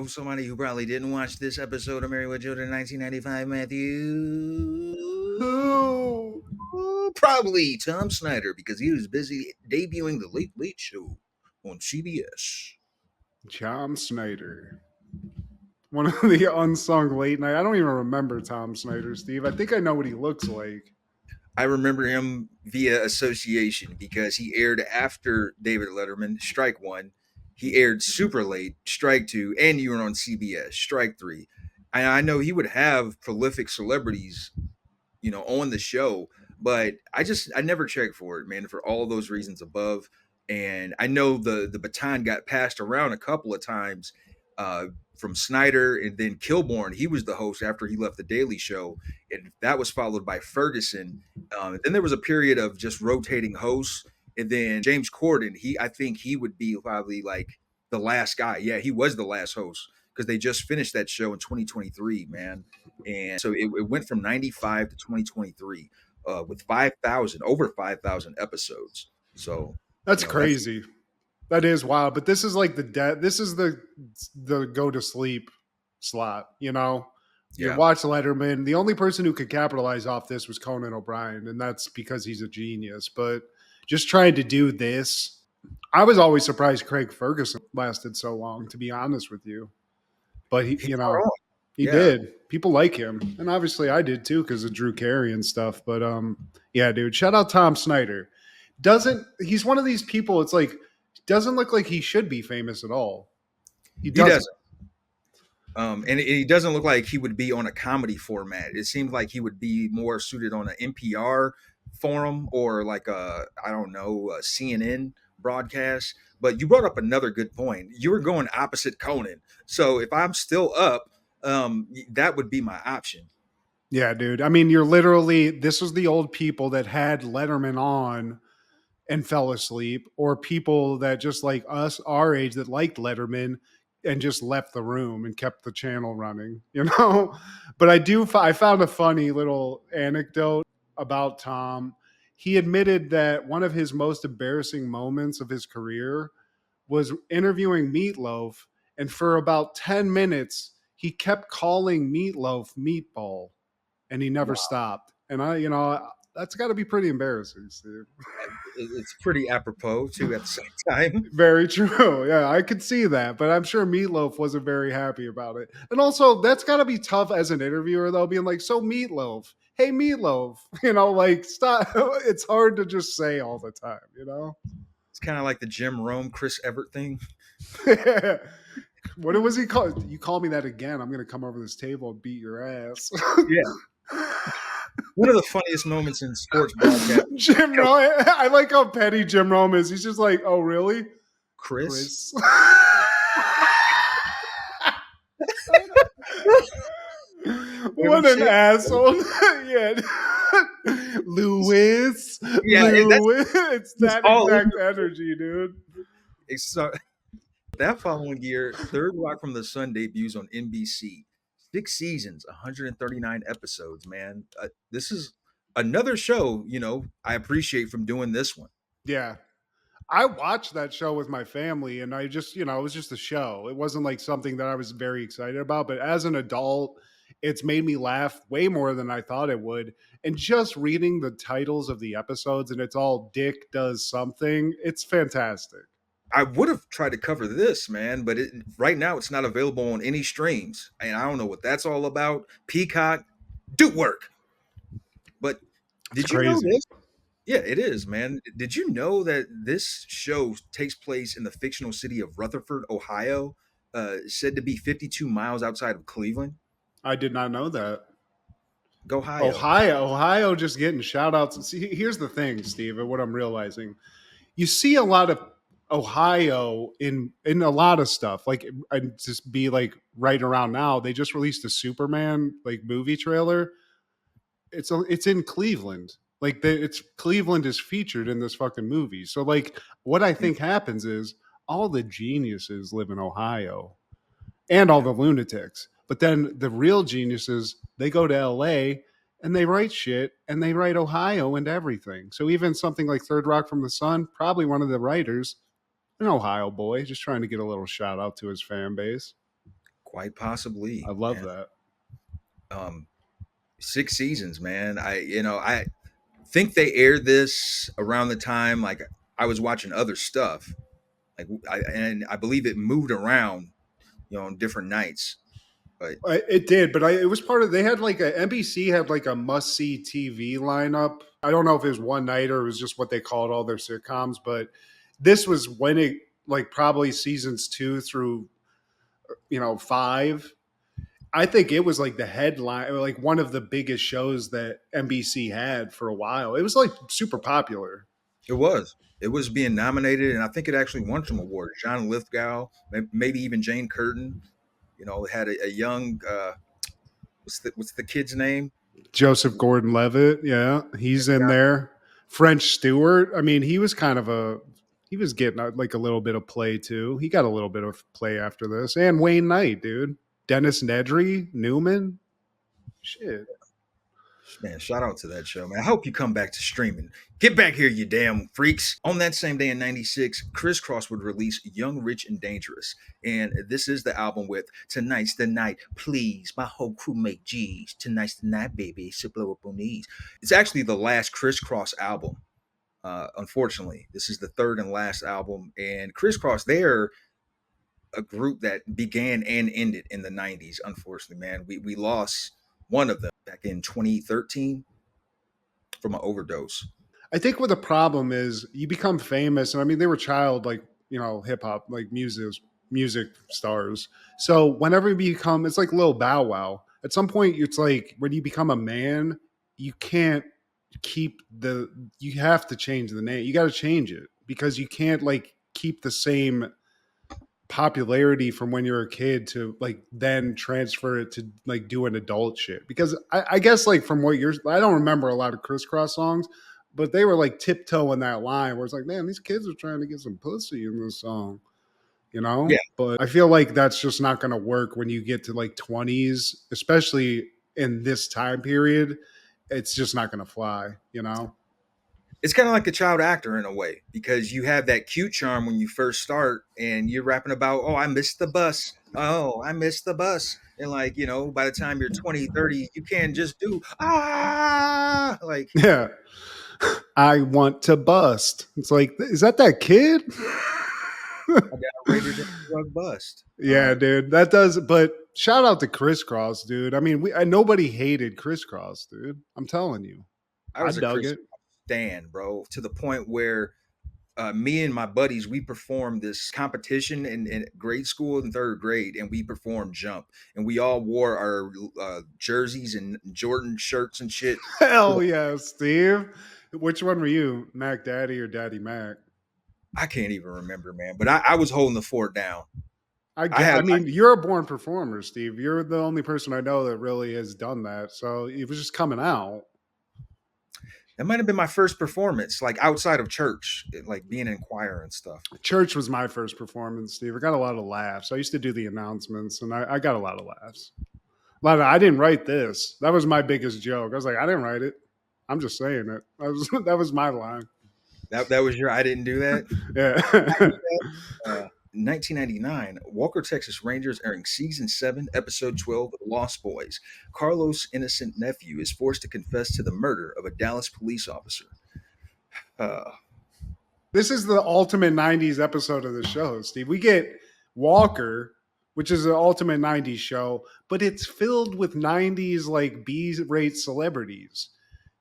somebody who probably didn't watch this episode of Married with Children in 1995, Matthew? Who? Probably Tom Snyder, because he was busy debuting the Late Late Show on CBS. Tom Snyder. One of the unsung late night. I don't even remember Tom Snyder, Steve. I think I know what he looks like. I remember him via association because he aired after David Letterman, Strike One. He aired super late, Strike 2, and you were on CBS, Strike 3. And I know he would have prolific celebrities, on the show, but I never checked for it, man, for all those reasons above. And I know the baton got passed around a couple of times from Snyder, and then Kilborn. He was the host after he left the Daily Show, and that was followed by Ferguson. Then there was a period of just rotating hosts. And then James Corden, I think he would be probably like the last guy. Yeah, he was the last host because they just finished that show in 2023, man. And so it went from 95 to 2023 with over 5,000 episodes. So that's crazy. That is wild. But this is like this is the go to sleep slot, You watch Letterman. The only person who could capitalize off this was Conan O'Brien, and that's because he's a genius. But just trying to do this, I was always surprised Craig Ferguson lasted so long, to be honest with you. But he did. People like him, and obviously I did too because of Drew Carey and stuff. But yeah, dude, shout out Tom Snyder. He's one of these people? It's like doesn't look like he should be famous at all. He doesn't. And he doesn't look like he would be on a comedy format. It seems like he would be more suited on an NPR forum or like I don't know, a CNN broadcast. But you brought up another good point. You were going opposite Conan. So if I'm still up, that would be my option. Yeah, dude. I mean, you're literally, this was the old people that had Letterman on and fell asleep, or people that just like us, our age, that liked Letterman and just left the room and kept the channel running, you know? But I found a funny little anecdote about Tom. He admitted that one of his most embarrassing moments of his career was interviewing Meatloaf, and for about 10 minutes, he kept calling Meatloaf Meatball, and he never stopped. And that's got to be pretty embarrassing, Steve. It's pretty apropos too at the same time. Very true. Yeah, I could see that, but I'm sure Meatloaf wasn't very happy about it. And also, that's got to be tough as an interviewer, though, being like, "So Meatloaf, hey Meatloaf," like stop. It's hard to just say all the time. It's kind of like the Jim Rome, Chris Everett thing. What was he called? You call me that again, I'm gonna come over this table and beat your ass. Yeah. One of the funniest moments in sports broadcast. Jim Rome. I like how petty Jim Rome is. He's just like, "Oh, really, Chris? What an asshole." Yeah. Lewis. Yeah, Lewis. It's that all exact energy, dude. So that following year, Third Rock from the Sun debuts on NBC. 6 seasons, 139 episodes, man. This is another show, I appreciate from doing this one. Yeah. I watched that show with my family, and I just, it was just a show. It wasn't like something that I was very excited about, but as an adult, it's made me laugh way more than I thought it would. And just reading the titles of the episodes, and it's all Dick does something, it's fantastic. I would have tried to cover this, man, but right now it's not available on any streams. And I don't know what that's all about. Peacock, do work. But It's did you know crazy. this? Yeah, it is, man. Did you know that this show takes place in the fictional city of Rutherford, Ohio, said to be 52 miles outside of Cleveland? I did not know that. Go Ohio. Ohio just getting shout outs. See, here's the thing, Steve, and what I'm realizing. You see a lot of Ohio in a lot of stuff. Like, and just be like right around now, they just released a Superman like movie trailer. It's in Cleveland. Like it's Cleveland is featured in this fucking movie. So like what I think happens is all the geniuses live in Ohio and all the lunatics. But then the real geniuses, they go to LA and they write shit and they write Ohio and everything. So even something like Third Rock from the Sun, probably one of the writers, an Ohio boy, just trying to get a little shout out to his fan base. Quite possibly. I love man. that. 6 seasons, man. I think they aired this around the time like I was watching other stuff. And I believe it moved around, on different nights. But It did, but it was part of. They had like NBC had like a must see TV lineup. I don't know if it was one night or it was just what they called all their sitcoms, but this was when it like probably seasons 2 through 5. I think it was like the headline, or like one of the biggest shows that NBC had for a while. It was like super popular. it was being nominated, and I think it actually won some awards. John Lithgow, maybe even Jane Curtin. It had a young what's the kid's name? Joseph Gordon-Levitt, yeah, he's in there. French Stewart, I mean, he was getting like a little bit of play too. He got a little bit of play after this. And Wayne Knight, dude. Dennis Nedry, Newman. Shit. Man, shout out to that show, man. I hope you come back to streaming. Get back here, you damn freaks. On that same day in 96, Criss Cross would release Young, Rich, and Dangerous. And this is the album with Tonight's the Night, Please. My whole crew make G's. Tonight's the night, baby. So blow up on these. It's actually the last Criss Cross album. Unfortunately, this is the third and last album. And Criss Cross, they're a group that began and ended in the 90s. Unfortunately, man, we lost one of them back in 2013 from an overdose. I think what the problem is, you become famous, and I mean, they were child, like, hip hop, like music, music stars. So whenever you become, it's like Lil Bow Wow. At some point, it's like when you become a man, you can't keep the. You have to change the name. You got to change it because you can't like keep the same popularity from when you're a kid to like then transfer it to like doing adult shit. Because I guess like from what you're, I don't remember a lot of Crisscross songs, but they were like tiptoeing that line where it's like, man, these kids are trying to get some pussy in this song, you Yeah, know? But I feel like that's just not going to work when you get to like 20s, especially in this time period. It's just not going to fly, you know? it's kind of like a child actor in a way because you have that cute charm when you first start and you're rapping about, oh, I missed the bus. Oh, I missed the bus. And like, by the time you're 20, 30, you can't just do, like, Yeah. I want to bust. It's like, is that kid? I got rated in a drug bust. All Yeah, right. dude, that does. But shout out to Crisscross, dude. I mean, nobody hated Crisscross, dude. I'm telling you, I I was a dug Chris it. stan, bro, to the point where me and my buddies, we performed this competition in grade school in third grade, and we performed jump, and we all wore our jerseys and Jordan shirts and shit. Hell yeah, Steve. Which one were you, Mac Daddy or Daddy Mac? I can't even remember, man, but I was holding the fort down. I had I mean, you're a born performer, Steve. You're the only person I know that really has done that. So it was just coming out. that might have been my first performance, like outside of church, like being in choir and stuff. Church was my first performance, Steve. I got a lot of laughs. I used to do the announcements, and I got a lot of laughs. I didn't write this. That was my biggest joke. I was like, I didn't write it. I'm just saying it. That was my line. That was your I didn't do that. Yeah. 1999, Walker, Texas Rangers airing season 7, episode 12 of The Lost Boys. Carlos' innocent nephew is forced to confess to the murder of a Dallas police officer. Uh, This is the ultimate 90s episode of the show, Steve. We get Walker, which is an ultimate 90s show, but it's filled with 90s like B-rate celebrities.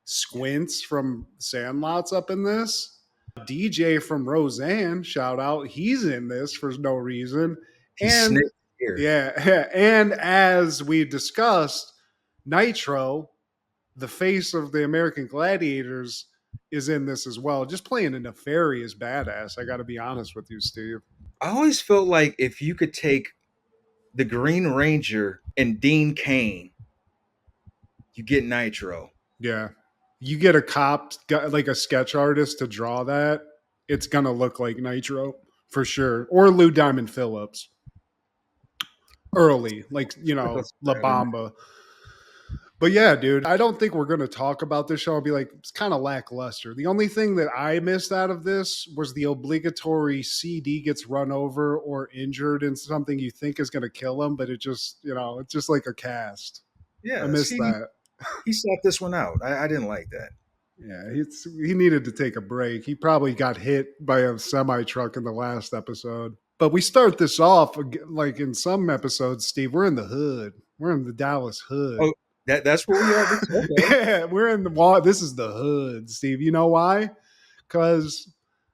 Squints from Sandlot's up in this. DJ from Roseanne, shout out, he's in this for no reason. he And sniffed here. yeah, and as we discussed, Nitro, the face of the American Gladiators, is in this as well, just playing a nefarious badass. I got to be honest with you, Steve. I always felt like if you could take the Green Ranger and Dean Cain, you get Nitro. Yeah, you get a cop, like a sketch artist, to draw that, it's gonna look like Nitro for sure, or Lou Diamond Phillips. Early, like That's La better, man. Bamba. But yeah, dude, I don't think we're going to talk about this show. I'll be like, it's kind of lackluster. The only thing that I missed out of this was the obligatory CD gets run over or injured in something you think is going to kill him, but it just, it's just like a cast. I Yeah, missed see, that. he sat this one out. I didn't like that. Yeah, he needed to take a break. He probably got hit by a semi truck in the last episode. But we start this off like in some episodes, Steve. We're in the hood. We're in the Dallas hood. Oh, that's where we are. Okay. Yeah, we're in the wall. This is the hood, Steve. You know why? Because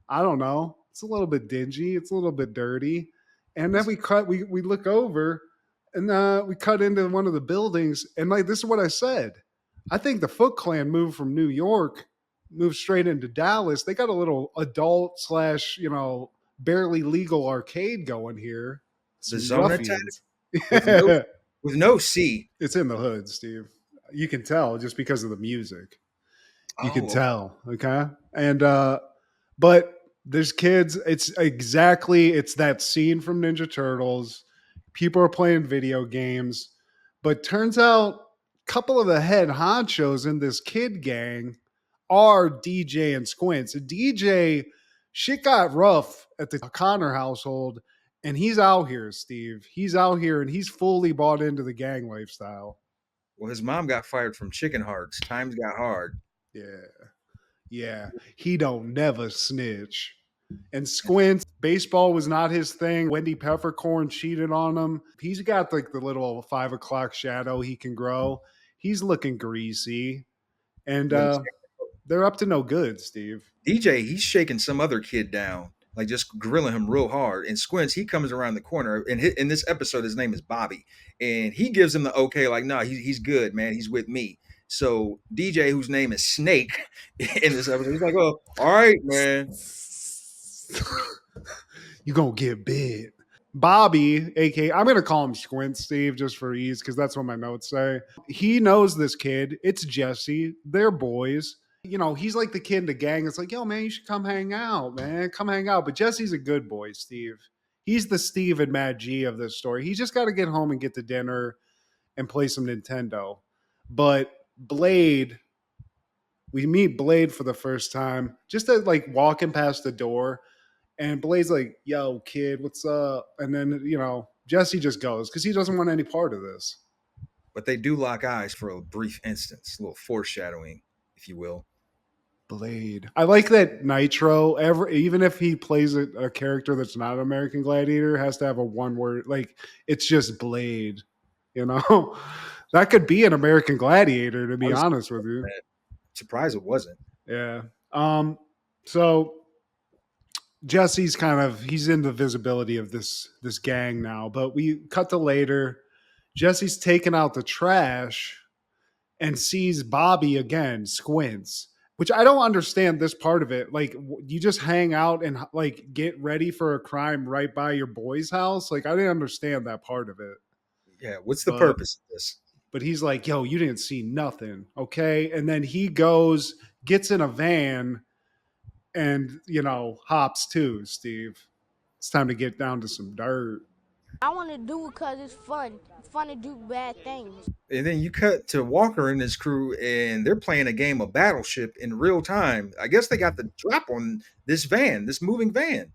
I don't know. It's a little bit dingy. It's a little bit dirty. And then we look over, and we cut into one of the buildings. And like this is what I said. I think the Foot Clan moved from New York, moved straight into Dallas. They got a little adult slash barely legal arcade going here. The Some zone attack ruffians. with no Yeah. with no C. It's in the hood, Steve. You can tell just because of the music. You can Oh, okay. tell, okay? And but there's kids, it's that scene from Ninja Turtles. People are playing video games, but turns out a couple of the head honchos in this kid gang are DJ and Squints. DJ, shit got rough at the Connor household, and he's out here, Steve. He's out here and he's fully bought into the gang lifestyle. Well, his mom got fired from Chicken Hearts. Times got hard. Yeah. Yeah. He don't never snitch. And Squints, baseball was not his thing. Wendy Peppercorn cheated on him. He's got like the little 5 o'clock shadow he can grow. He's looking greasy. And When they're up to no good, Steve. DJ, he's shaking some other kid down. like just grilling him real hard. And Squints, he comes around the corner, and in this episode, his name is Bobby, and he gives him the okay, like, no, he's good, man. He's with me. So DJ, whose name is Snake, in this episode, he's like, oh, all right, man. You gonna get bit. Bobby, aka I'm gonna call him Squint Steve just for ease, because that's what my notes say. He knows this kid. It's Jesse. They're boys. You know, he's like the kid in the gang. It's like, yo, man, you should come hang out, man. Come hang out. But Jesse's a good boy, Steve. He's the Steve and Matt G of this story. He's just got to get home and get to dinner and play some Nintendo. But Blade, we meet Blade for the first time, just like walking past the door. And Blade's like, yo, kid, what's up? And then, you know, Jesse just goes because he doesn't want any part of this. But they do lock eyes for a brief instance, a little foreshadowing, if you will. Blade. I like that Nitro, even if he plays a character that's not an American Gladiator, has to have a one word. Like, it's just Blade, you know? That could be an American Gladiator, to be honest with you. Surprised it wasn't. Yeah. So Jesse's he's in the visibility of this gang now, but we cut to later. Jesse's taking out the trash and sees Bobby again, Squints, which I don't understand this part of it. Like, you just hang out and like get ready for a crime right by your boy's house. Like, I didn't understand that part of it. Yeah, what's the purpose of this? But he's like, yo, you didn't see nothing, okay? And then he goes, gets in a van, and, you know, hops too, Steve. It's time to get down to some dirt. I want to do it because it's fun. It's fun to do bad things. And then you cut to Walker and his crew, and they're playing a game of Battleship in real time. I guess they got the drop on this van, this moving van.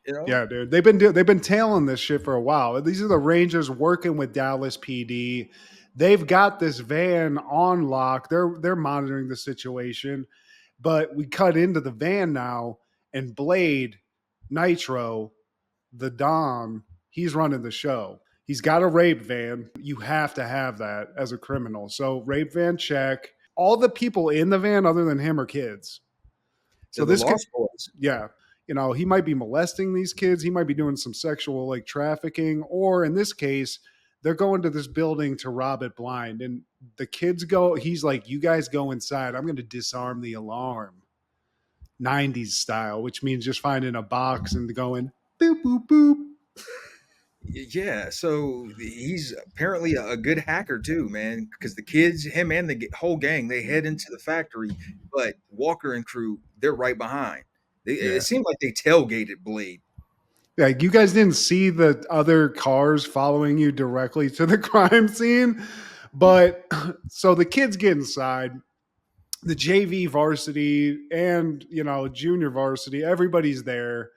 You know? Yeah, dude. They've been tailing this shit for a while. These are the Rangers working with Dallas PD. They've got this van on lock. They're monitoring the situation. But we cut into the van now, and Blade, Nitro, the Dom, he's running the show. He's got a rape van. You have to have that as a criminal. So rape van check. All the people in the van other than him are kids. So this Lost Boys. Yeah. You know, he might be molesting these kids. He might be doing some sexual like trafficking, or in this case, they're going to this building to rob it blind. And the kids go, he's like, you guys go inside. I'm going to disarm the alarm. 90s style, which means just finding a box and going boop, boop, boop. Yeah, so he's apparently a good hacker too, man. Because the kids, him and the whole gang, they head into the factory, but Walker and crew, they're right behind. It seemed like they tailgated Blade. Yeah, you guys didn't see the other cars following you directly to the crime scene, but so the kids get inside. The JV varsity and, you know, junior varsity, everybody's there.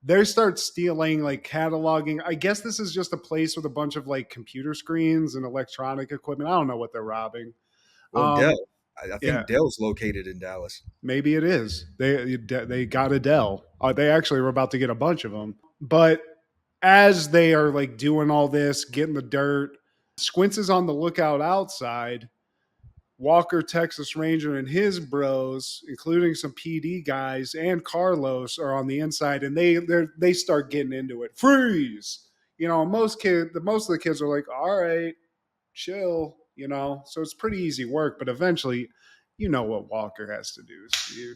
They start stealing, like cataloging. I guess this is just a place with a bunch of like computer screens and electronic equipment. I don't know what they're robbing. Well, Dell. I think Dell's located in Dallas. Maybe it is. They got a Dell. They actually were about to get a bunch of them. But as they are like doing all this, getting the dirt, Squints is on the lookout outside. Walker, Texas Ranger, and his bros, including some PD guys and Carlos, are on the inside, and they start getting into it. Freeze! You know, most of the kids are like, all right, chill, you know. So it's pretty easy work, but eventually, you know what Walker has to do, Steve.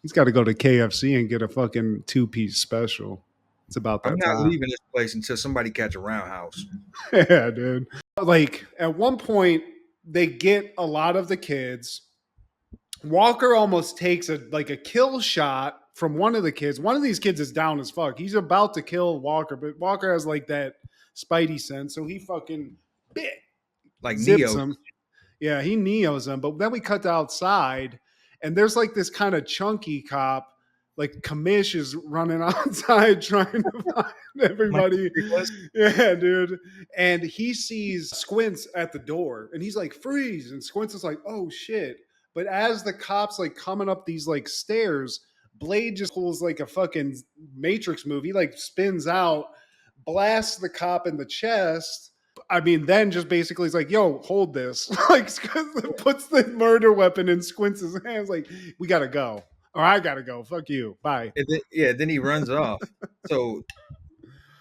He's got to go to KFC and get a fucking 2-piece special. It's about that I'm not time. leaving this place until somebody catch a roundhouse. Yeah, dude. Like, at one point, they get a lot of the kids. Walker almost takes a kill shot from one of the kids. One of these kids is down as fuck. He's about to kill Walker, but Walker has like that spidey sense, so he fucking like zips Neo. him. Yeah, he Neos him. But then we cut to outside, and there's like this kind of chunky cop. Like Kamish is running outside trying to find everybody. Yeah, dude. And he sees Squints at the door and he's like, freeze. And Squints is like, oh shit. But as the cops like coming up these like stairs, Blade just pulls like a fucking Matrix movie. He like spins out, blasts the cop in the chest. I mean, then just basically is like, yo, hold this. Like puts the murder weapon in Squints' hands. Like, we gotta go. Or I gotta go. Fuck you. Bye. And then he runs off. So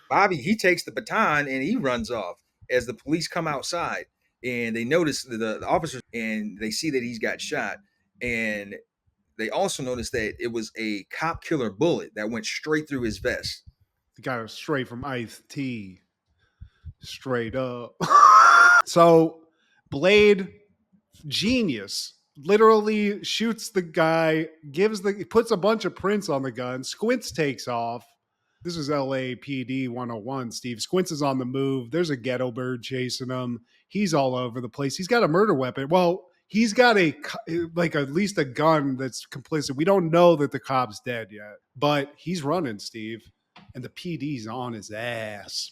Bobby, he takes the baton and he runs off as the police come outside and they notice the officers and they see that he's got shot. And they also notice that it was a cop killer bullet that went straight through his vest. Got it straight from Ice-T. Straight up. So Blade, genius, literally shoots the guy, puts a bunch of prints on the gun. Squints takes off. This is LAPD 101, Steve. Squints is on the move. There's a ghetto bird chasing him. He's all over the place. He's got a murder weapon. Well, he's got at least a gun that's complicit. We don't know that the cop's dead yet, but he's running, Steve, and the PD's on his ass.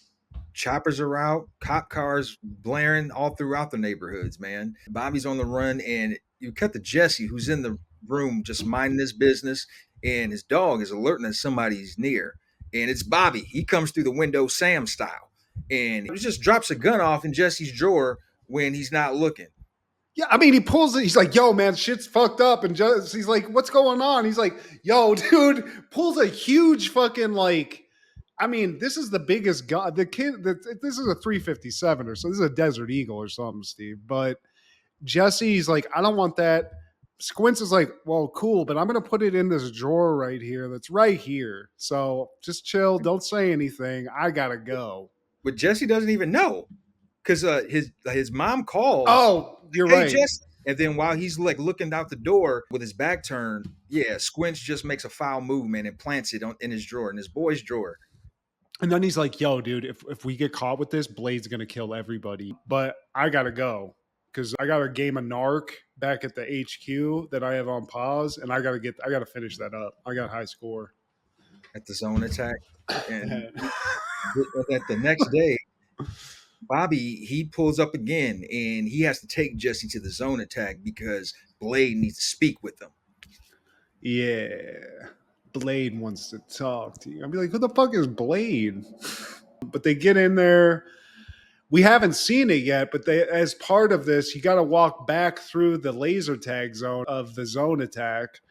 Choppers are out, cop cars blaring all throughout the neighborhoods, man. Bobby's on the run, and you cut to Jesse, who's in the room just minding his business, and his dog is alerting that somebody's near. And it's Bobby. He comes through the window Sam style, and he just drops a gun off in Jesse's drawer when he's not looking. Yeah, I mean, he pulls it. He's like, yo, man, shit's fucked up. And he's like, what's going on? He's like, yo, dude, pulls a huge fucking, like, I mean, this is the biggest gun. This is a 357 or so. This is a Desert Eagle or something, Steve. But Jesse's like, I don't want that. Squints is like, well, cool, but I'm going to put it in this drawer right here that's right here. So just chill. Don't say anything. I got to go. But Jesse doesn't even know because his mom calls. Oh, you're right. Jesse. And then while he's like looking out the door with his back turned, Squints just makes a foul movement and plants it in his drawer, in his boy's drawer. And then he's like, yo, dude, if we get caught with this, Blade's going to kill everybody. But I got to go because I got a game of Narc back at the HQ that I have on pause. And I got to finish that up. I got a high score. At the zone attack. And at the next day, Bobby, he pulls up again and he has to take Jesse to the zone attack because Blade needs to speak with him. Yeah. Blade wants to talk to you. I'd be like, who the fuck is Blade? But they get in there. We haven't seen it yet, but as part of this, you got to walk back through the laser tag zone of the zone attack,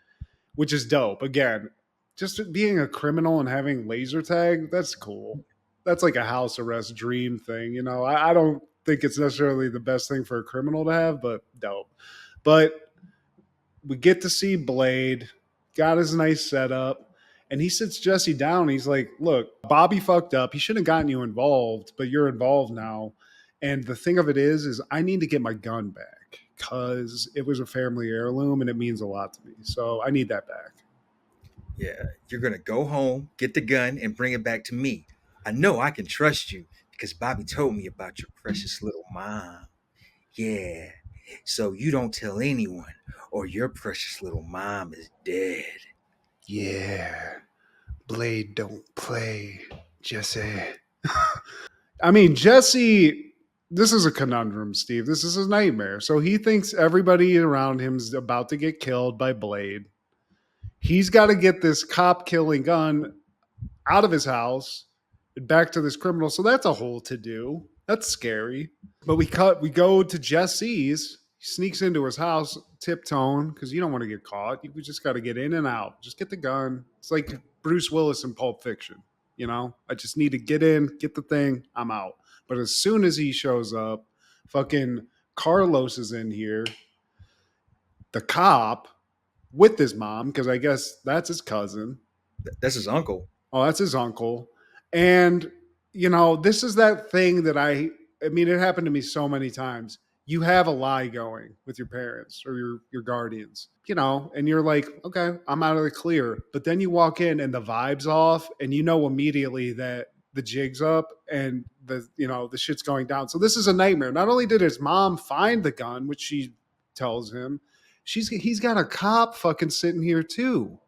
which is dope. Again, just being a criminal and having laser tag, that's cool. That's like a house arrest dream thing. You know, I don't think it's necessarily the best thing for a criminal to have, but dope. But we get to see Blade. Got his nice setup, and he sits Jesse down. He's like, look, Bobby fucked up. He shouldn't have gotten you involved, but you're involved now. And the thing of it is I need to get my gun back because it was a family heirloom and it means a lot to me. So I need that back. Yeah, you're going to go home, get the gun, and bring it back to me. I know I can trust you because Bobby told me about your precious little mom. Yeah, so you don't tell anyone or your precious little mom is dead. Yeah, Blade don't play, Jesse. I mean, Jesse, this is a conundrum, Steve. This is a nightmare. So he thinks everybody around him is about to get killed by Blade. He's got to get this cop killing gun out of his house and back to this criminal. So that's a whole to do. That's scary. But we go to Jesse's. He sneaks into his house, tiptoeing, because you don't want to get caught. You just got to get in and out. Just get the gun. It's like Bruce Willis in Pulp Fiction. You know, I just need to get in, get the thing, I'm out. But as soon as he shows up, fucking Carlos is in here, the cop, with his mom, because I guess that's his cousin. That's his uncle. Oh, that's his uncle. And, you know, this is that thing that I mean, it happened to me so many times. You have a lie going with your parents or your guardians, you know, and you're like, okay, I'm out of the clear. But then you walk in and the vibe's off and you know immediately that the jig's up and the shit's going down. So this is a nightmare. Not only did his mom find the gun, which she tells him, he's got a cop fucking sitting here too.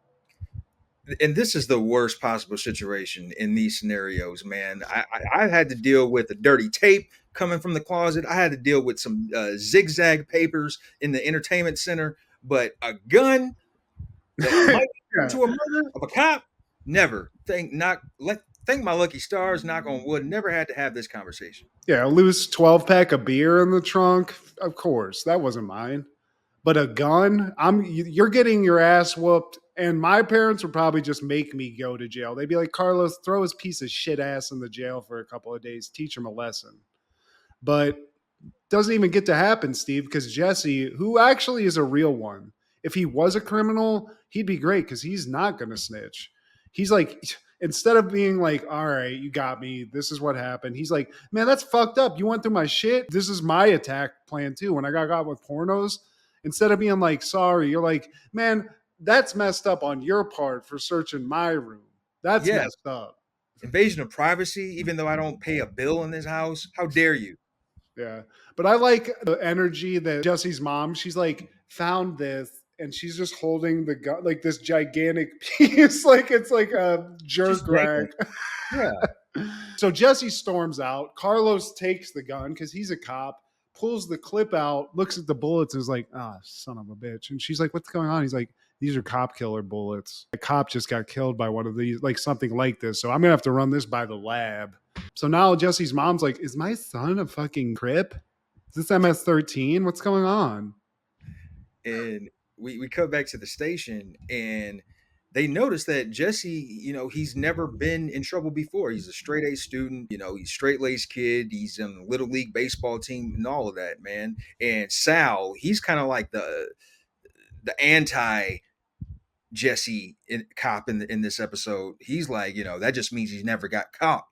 And this is the worst possible situation in these scenarios, man. I had to deal with a dirty tape coming from the closet. I had to deal with some zigzag papers in the entertainment center, but a gun that might to a murder of a cop, never. Thank my lucky stars, knock on wood, never had to have this conversation. Yeah, a loose 12-pack of beer in the trunk, of course. That wasn't mine. But a gun, you're getting your ass whooped And my parents would probably just make me go to jail. They'd be like, Carlos, throw his piece of shit ass in the jail for a couple of days, teach him a lesson. But doesn't even get to happen, Steve, because Jesse, who actually is a real one, if he was a criminal, he'd be great because he's not going to snitch. He's like, instead of being like, all right, you got me, this is what happened, he's like, man, that's fucked up. You went through my shit. This is my attack plan too. When I got with pornos, instead of being like, sorry, you're like, man, that's messed up on your part for searching my room. That's Yeah, messed up. invasion of privacy. Even though I don't pay a bill in this house, how dare you? Yeah. But I like the energy that Jesse's mom, she's like, found this and she's just holding the gun, like this gigantic piece, like it's like a jerk Just dangling. rag. Yeah, So Jesse storms out. Carlos takes the gun because he's a cop, pulls the clip out, looks at the bullets, and is like, ah, son of a bitch. And she's like, what's going on? He's like, these are cop killer bullets. A cop just got killed by one of these, like something like this. So I'm going to have to run this by the lab. So now Jesse's mom's like, is my son a fucking crip? Is this MS-13? What's going on? and we come back to the station and they notice that Jesse, he's never been in trouble before. He's a straight A student, he's straight laced kid. He's in the little league baseball team and all of that, man. And Sal, he's kind of like the anti Jesse cop in this episode. He's like, that just means he's never got caught.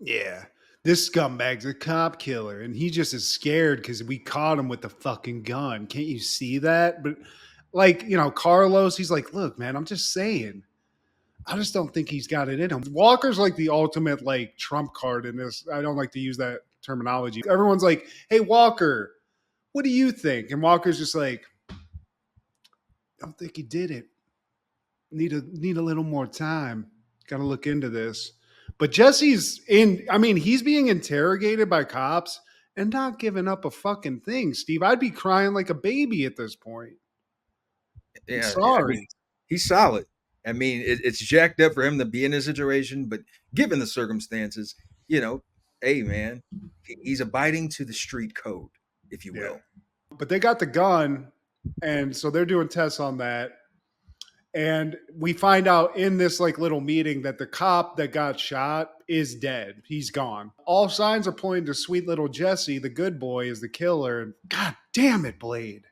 Yeah. This scumbag's a cop killer, and he just is scared because we caught him with the fucking gun. Can't you see that? But like, Carlos, he's like, look, man, I'm just saying. I just don't think he's got it in him. Walker's like the ultimate like trump card in this. I don't like to use that terminology. Everyone's like, hey, Walker, what do you think? And Walker's just like, I don't think he did it. Need a little more time. Got to look into this. But Jesse's he's being interrogated by cops and not giving up a fucking thing, Steve. I'd be crying like a baby at this point. I'm Yeah, I mean, sorry. he's solid. I mean, it's jacked up for him to be in this situation, but given the circumstances, hey man, he's abiding to the street code, if you Yeah. will. But they got the gun, and so they're doing tests on that. And we find out in this like little meeting that the cop that got shot is dead. He's gone. All signs are pointing to sweet little Jesse, the good boy, is the killer. And God damn it, Blade.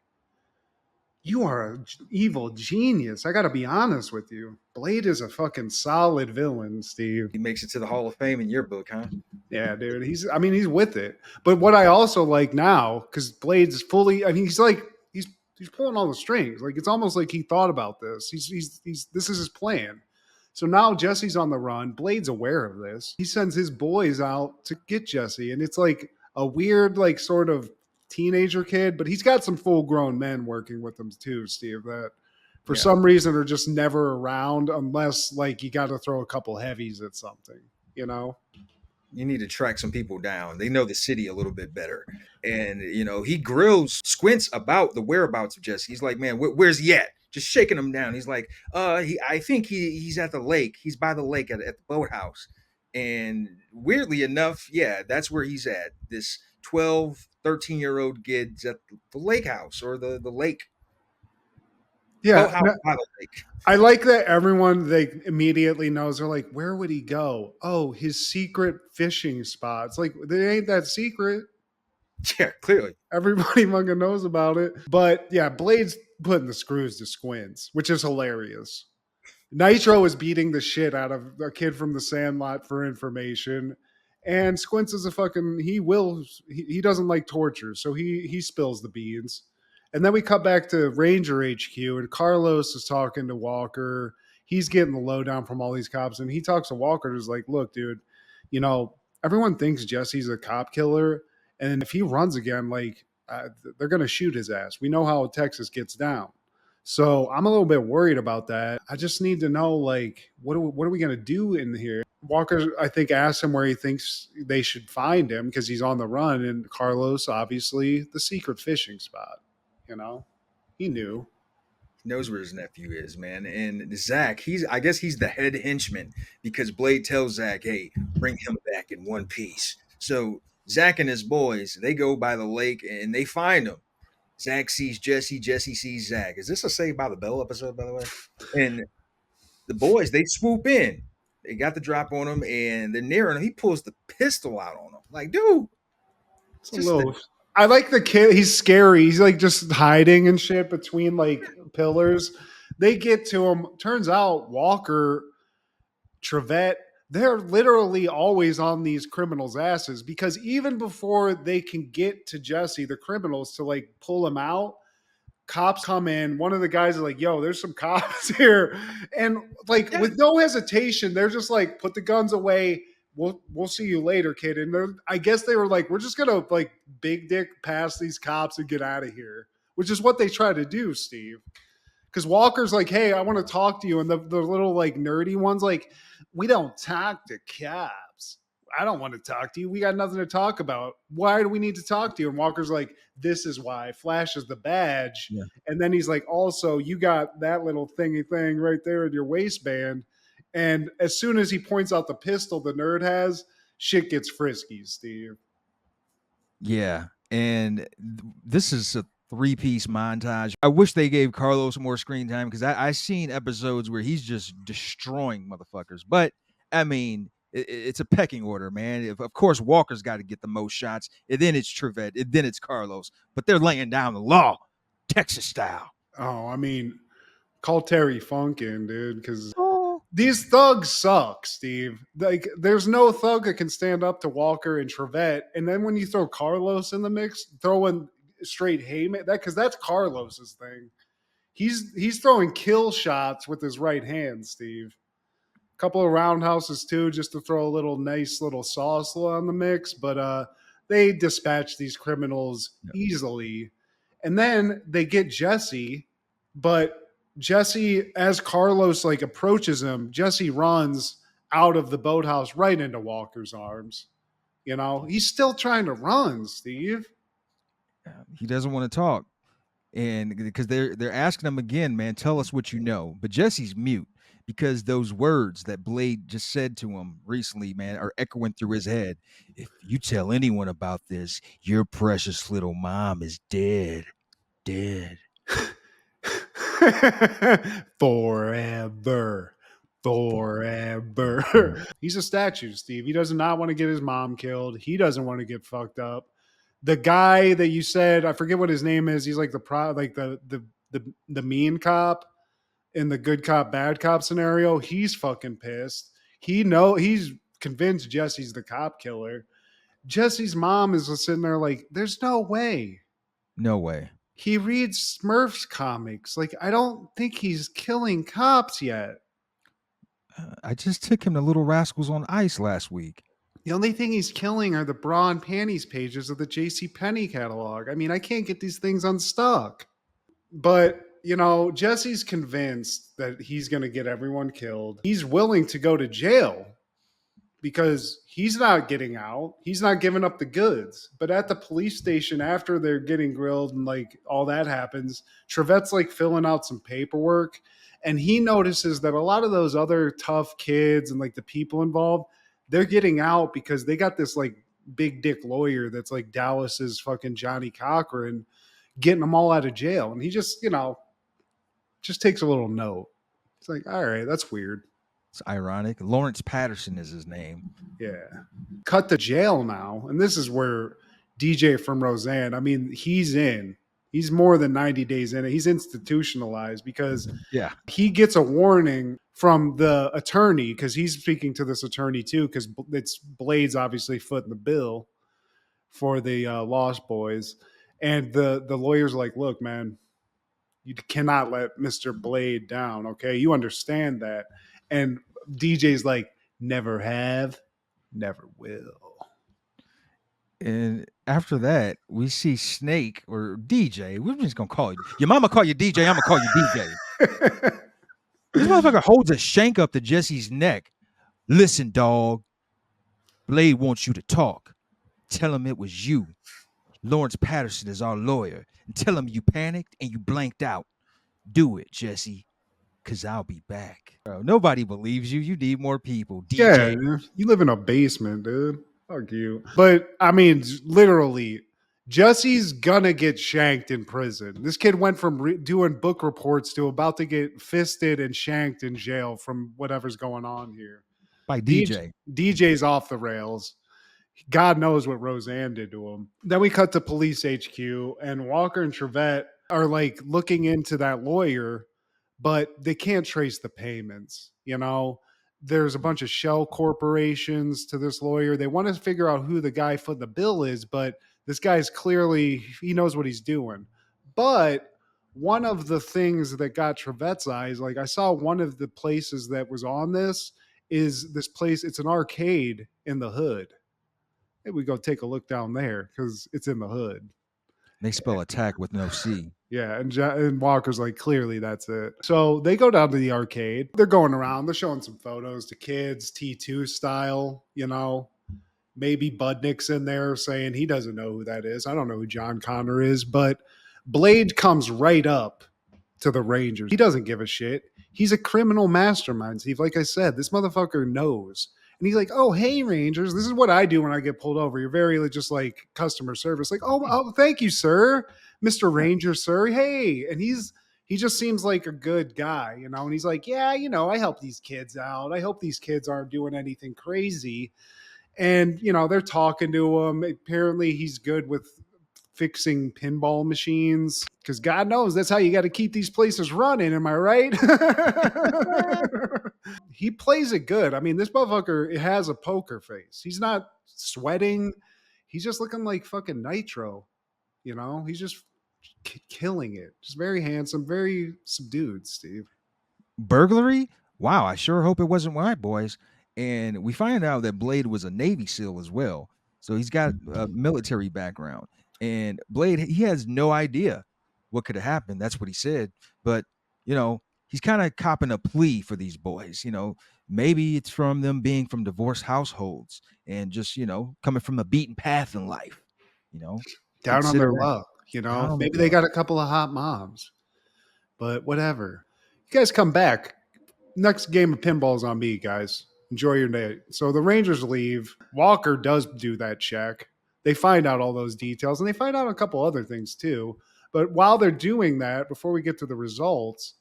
You are an evil genius. I got to be honest with you. Blade is a fucking solid villain, Steve. He makes it to the Hall of Fame in your book, huh? Yeah, dude. He's with it. But what I also like now, because Blade's fully, he's pulling all the strings. Like it's almost like he thought about this. He's this is his plan. So now Jesse's on the run. Blade's aware of this. He sends his boys out to get Jesse, and it's like a weird, like sort of teenager kid, but he's got some full grown men working with him too, Steve. That for Yeah. some reason are just never around unless like you got to throw a couple heavies at something, You need to track some people down. They know the city a little bit better. And, he grills Squints about the whereabouts of Jesse. He's like, man, where's he at? Just shaking him down. He's like, I think he's at the lake. He's by the lake at the boathouse. And weirdly enough, yeah, that's where he's at. This 12, 13-year-old kid's at the lake house or the lake. Yeah. Boathouse by the lake. I like that everyone they immediately knows. They're like, where would he go? Oh, his secret fishing spots. Like, they ain't that secret. Yeah, clearly. Everybody fucking knows about it. But yeah, Blade's putting the screws to Squints, which is hilarious. Nitro is beating the shit out of a kid from the Sandlot for information. And Squints is he doesn't like torture, so he spills the beans. And then we cut back to Ranger HQ, and Carlos is talking to Walker. He's getting the lowdown from all these cops, and he talks to Walker. He's like, look, dude, everyone thinks Jesse's a cop killer, and if he runs again, they're going to shoot his ass. We know how Texas gets down. So I'm a little bit worried about that. I just need to know, like, what are we going to do in here? Walker, I think, asked him where he thinks they should find him because he's on the run. And Carlos, obviously, the secret fishing spot. He knew. He knows where his nephew is, man. And Zach, I guess he's the head henchman because Blade tells Zach, hey, bring him back in one piece. So Zach and his boys, they go by the lake and they find him. Zach sees Jesse. Jesse sees Zach. Is this a Saved by the Bell episode, by the way? And the boys, they swoop in. They got the drop on him, and they're nearing him. He pulls the pistol out on him. Like, dude, It's a just the little. I like the kid. He's scary. He's like just hiding and shit between like pillars. They get to him. Turns out Walker, Trevette, they're literally always on these criminals' asses because even before they can get to Jesse, the criminals, to like pull him out, cops come in. One of the guys is like, yo, there's some cops here. And like yeah. with no hesitation, they're just like, put the guns away. We'll see you later, kid. And I guess they were like, we're just gonna like big dick past these cops and get out of here, which is what they try to do, Steve. Because Walker's like, hey, I want to talk to you. And the little like nerdy one's like, we don't talk to cops. I don't want to talk to you. We got nothing to talk about. Why do we need to talk to you? And Walker's like, this is why. Flashes the badge. Yeah. And then he's like, also, you got that little thingy thing right there in your waistband. And as soon as he points out the pistol the nerd has, shit gets frisky, Steve. Yeah. And this is a 3-piece montage. I wish they gave Carlos more screen time because I've seen episodes where he's just destroying motherfuckers. But I mean, it's a pecking order, man. Of course, Walker's got to get the most shots, and then it's Trevette, and then it's Carlos. But they're laying down the law, Texas style. Oh, I mean, call Terry Funk in, dude, because Oh. these thugs suck, Steve. Like, there's no thug that can stand up to Walker and Trevette. And then when you throw Carlos in the mix, throwing straight haymaker, because that's Carlos's thing. He's throwing kill shots with his right hand, Steve. A couple of roundhouses too, just to throw a little nice little sauce on the mix. But they dispatch these criminals easily, and then they get Jesse. But Jesse, as Carlos like approaches him, Jesse runs out of the boathouse right into Walker's arms. You know, he's still trying to run, Steve. He doesn't want to talk, and because they're asking him again, man, tell us what you know. But Jesse's mute because those words that Blade just said to him recently, man, are echoing through his head. If you tell anyone about this, your precious little mom is dead. Forever. He's a statue, Steve. He does not want to get his mom killed. He doesn't want to get fucked up. The guy that you said, I forget what his name is. He's like the mean cop in the good cop bad cop scenario. He's fucking pissed. He's convinced Jesse's the cop killer. Jesse's mom is just sitting there like, there's no way. No way. He reads Smurfs comics. Like, I don't think he's killing cops yet. I just took him to Little Rascals on Ice last week. The only thing he's killing are the bra and panties pages of the JCPenney catalog. I mean, I can't get these things unstuck. But, you know, Jesse's convinced that he's going to get everyone killed. He's willing to go to jail because he's not getting out. He's not giving up the goods. But at the police station, after they're getting grilled and like all that happens, Trevette's like filling out some paperwork. And he notices that a lot of those other tough kids and like the people involved, they're getting out because they got this like big dick lawyer that's like Dallas's fucking Johnny Cochran getting them all out of jail. And he just, you know, just takes a little note. It's like, all right, that's weird. It's ironic. Lawrence Patterson is his name. Yeah. Cut to jail now. And this is where DJ from Roseanne, I mean, he's in. He's more than 90 days in it. He's institutionalized because he gets a warning from the attorney because he's speaking to this attorney too because it's Blade's obviously footing the bill for the Lost Boys. And the lawyer's like, look, man, you cannot let Mr. Blade down, okay? You understand that. And DJ's like, never have, never will. And after that, we see Snake or DJ. We're just gonna call you. Your mama call you DJ. I'm gonna call you DJ. This motherfucker holds a shank up to Jesse's neck. Listen, dog. Blade wants you to talk. Tell him it was you. Lawrence Patterson is our lawyer. And tell him you panicked and you blanked out. Do it, Jesse. Cause I'll be back. Bro, nobody believes you. You need more people. DJ. Yeah, you live in a basement, dude. Fuck you. But I mean, literally, Jesse's gonna get shanked in prison. This kid went from doing book reports to about to get fisted and shanked in jail from whatever's going on here. By DJ. DJ's off the rails. God knows what Roseanne did to him. Then we cut to police HQ, and Walker and Trevette are like looking into that lawyer, but they can't trace the payments. You know, there's a bunch of shell corporations to this lawyer. They want to figure out who the guy footing the bill is, but this guy's clearly, he knows what he's doing. But one of the things that got Trevette's eyes, like I saw one of the places that was on this is this place, it's an arcade in the hood. Hey, we go take a look down there because it's in the hood. They spell attack with no C. Yeah, and Walker's like, clearly that's it. So they go down to the arcade. They're going around. They're showing some photos to kids, T2 style, you know. Maybe Budnick's in there saying he doesn't know who that is. I don't know who John Connor is, but Blade comes right up to the Rangers. He doesn't give a shit. He's a criminal mastermind, Steve. Like I said, this motherfucker knows. And he's like, oh, hey, Rangers, this is what I do when I get pulled over. You're very just like customer service. Like, oh, thank you, sir. Mr. Ranger, sir. Hey. And he just seems like a good guy, you know? And he's like, yeah, you know, I help these kids out. I hope these kids aren't doing anything crazy. And, you know, they're talking to him. Apparently he's good with fixing pinball machines because God knows that's how you got to keep these places running. Am I right? He plays it good. I mean, this motherfucker has a poker face. He's not sweating. He's just looking like fucking Nitro. You know, he's just killing it. Just very handsome, very subdued, Steve. Burglary? Wow, I sure hope it wasn't White Boys. And we find out that Blade was a Navy SEAL as well. So he's got a military background. And Blade, he has no idea what could have happened. That's what he said. But, you know, he's kind of copping a plea for these boys. You know, maybe it's from them being from divorced households and just, you know, coming from a beaten path in life. You know, Down on their consider that. luck, you Down know. on their Maybe they luck. got a couple of hot moms. But whatever. You guys come back. Next game of pinball's on me, guys. Enjoy your day. So the Rangers leave. Walker does do that check. They find out all those details, and they find out a couple other things too. But while they're doing that, before we get to the results,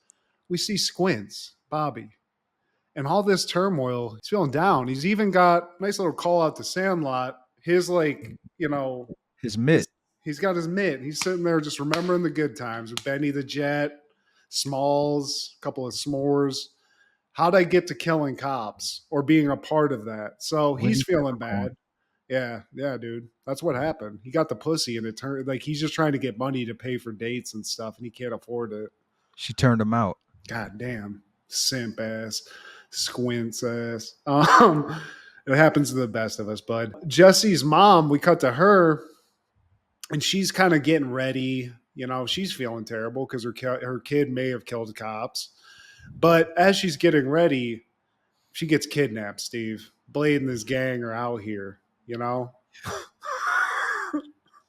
we see Squints, Bobby, and all this turmoil. He's feeling down. He's even got a nice little call out to Sandlot. His like, you know, His mitt. he's got his mitt. He's sitting there just remembering the good times with Benny the Jet, Smalls, a couple of s'mores. How'd I get to killing cops or being a part of that? So he's feeling bad. Yeah, dude. That's what happened. He got the pussy and it turned like he's just trying to get money to pay for dates and stuff and he can't afford it. She turned him out. God damn. Simp ass. Squints ass. It happens to the best of us, bud. Jesse's mom, we cut to her and she's kind of getting ready. You know, she's feeling terrible because her kid may have killed cops. But as she's getting ready, she gets kidnapped, Steve. Blade and his gang are out here, you know?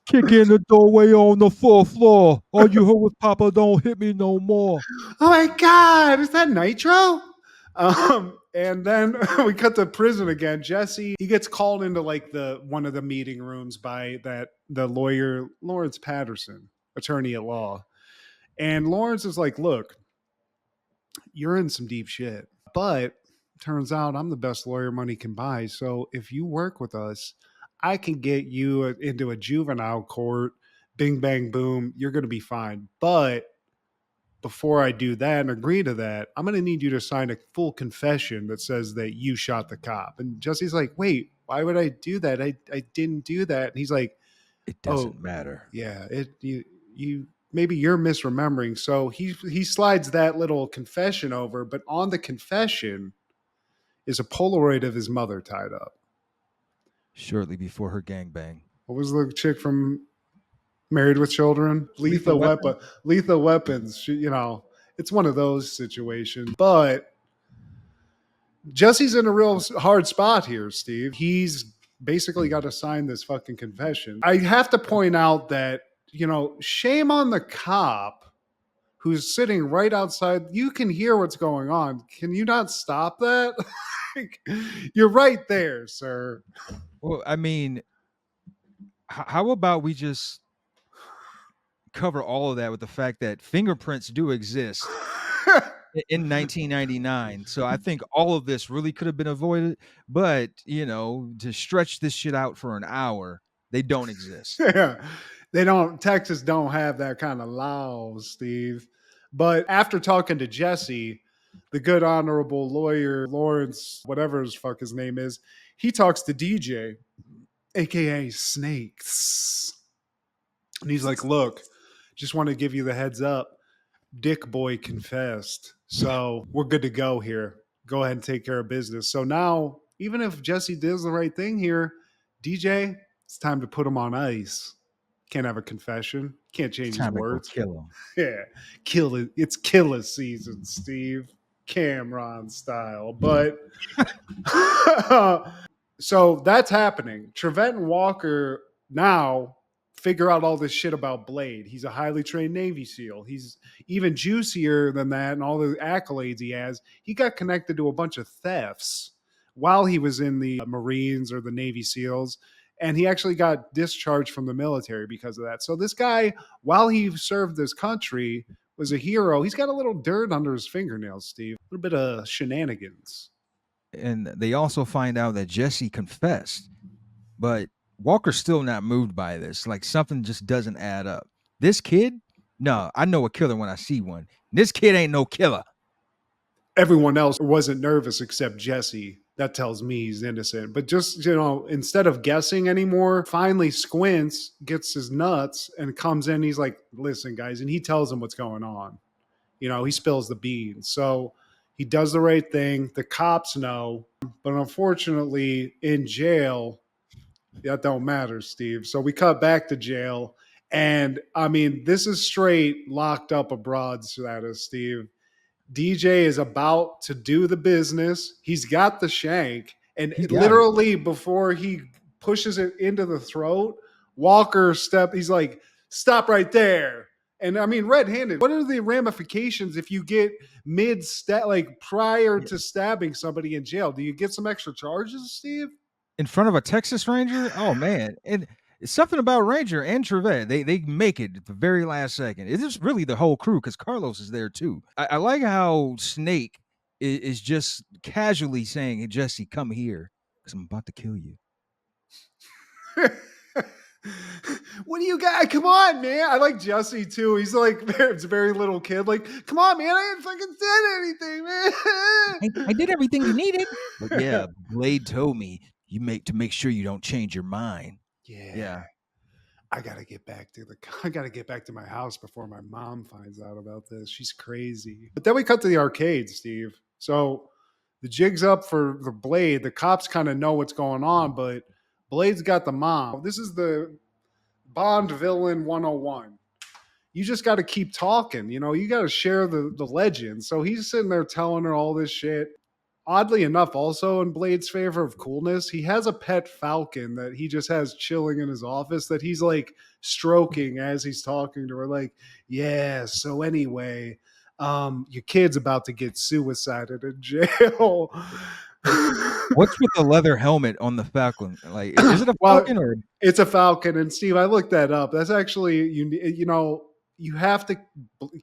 Kick in the doorway on the 4th floor. All you heard was Papa, don't hit me no more. Oh my God, is that Nitro? And then we cut to prison again. Jesse, he gets called into like one of the meeting rooms by the lawyer, Lawrence Patterson, attorney at law. And Lawrence is like, look, you're in some deep shit. But turns out I'm the best lawyer money can buy. So if you work with us, I can get you into a juvenile court. Bing, bang, boom. You're going to be fine. But before I do that and agree to that, I'm going to need you to sign a full confession that says that you shot the cop. And Jesse's like, wait, why would I do that? I didn't do that. And he's like, It doesn't matter. yeah, you maybe you're misremembering. So he slides that little confession over, but on the confession is a Polaroid of his mother tied up. Shortly before her gangbang. What was the chick from Married with Children? Lethal Weapons. She, you know, it's one of those situations. But Jesse's in a real hard spot here, Steve. He's basically got to sign this fucking confession. I have to point out that, you know, shame on the cop who's sitting right outside. You can hear what's going on. Can you not stop that? You're right there, sir. Well, I mean, how about we just cover all of that with the fact that fingerprints do exist in 1999. So I think all of this really could have been avoided. But, to stretch this shit out for an hour, they don't exist. Yeah. Texas don't have that kind of laws, Steve. But after talking to Jesse, the good honorable lawyer, Lawrence, whatever his fuck his name is, he talks to DJ, aka Snakes. And he's like, look, just want to give you the heads up. Dick Boy confessed. So we're good to go here. Go ahead and take care of business. So now, even if Jesse does the right thing here, DJ, it's time to put him on ice. Can't have a confession. Can't change It's his time to go words. kill him. Yeah. Kill it. It's killer season, Steve. Cameron style. But so that's happening. Trevette and Walker now figure out all this shit about Blade. He's a highly trained Navy SEAL. He's even juicier than that, and all the accolades he has. He got connected to a bunch of thefts while he was in the Marines or the Navy SEALs, and he actually got discharged from the military because of that. So this guy, while he served this country, was a hero. He's got a little dirt under his fingernails, Steve. A little bit of shenanigans. And they also find out that Jesse confessed, but Walker's still not moved by this. Like something just doesn't add up. This kid, no, I know a killer when I see one. This kid ain't no killer. Everyone else wasn't nervous except Jesse. That tells me he's innocent. But just, instead of guessing anymore, finally Squints gets his nuts and comes in. He's like, listen, guys. And he tells them what's going on. He spills the beans. So he does the right thing. The cops know. But unfortunately, in jail, that don't matter, Steve. So we cut back to jail. And I mean, this is straight locked up abroad status, Steve. DJ is about to do the business. He's got the shank. And literally before he pushes it into the throat, Walker he's like, stop right there. And I mean, red-handed. What are the ramifications if you get prior to stabbing somebody in jail? Do you get some extra charges, Steve? In front of a Texas Ranger? Oh man. And it's something about Ranger and Trevette. They make it at the very last second. It is really the whole crew because Carlos is there too. I like how Snake is just casually saying, hey, Jesse, come here because I'm about to kill you. What do you got? Come on, man. I like Jesse too. He's like, it's a very little kid. Like, come on, man. I didn't fucking say anything, man. I did everything you needed. But yeah, Blade told me to make sure you don't change your mind. Yeah. I gotta get back to my house before my mom finds out about this. She's crazy. But then we cut to the arcade, Steve. So the jig's up for the Blade. The cops kind of know what's going on, but Blade's got the mom. This is the Bond villain 101. You just got to keep talking. You got to share the legend. So he's sitting there telling her all this shit. Oddly enough, also in Blade's favor of coolness, he has a pet falcon that he just has chilling in his office that he's like stroking as he's talking to her. Like, yeah, so anyway, your kid's about to get suicided in jail. What's with the leather helmet on the falcon? Like, is it a falcon or? It's a falcon. And Steve, I looked that up. That's actually, you have to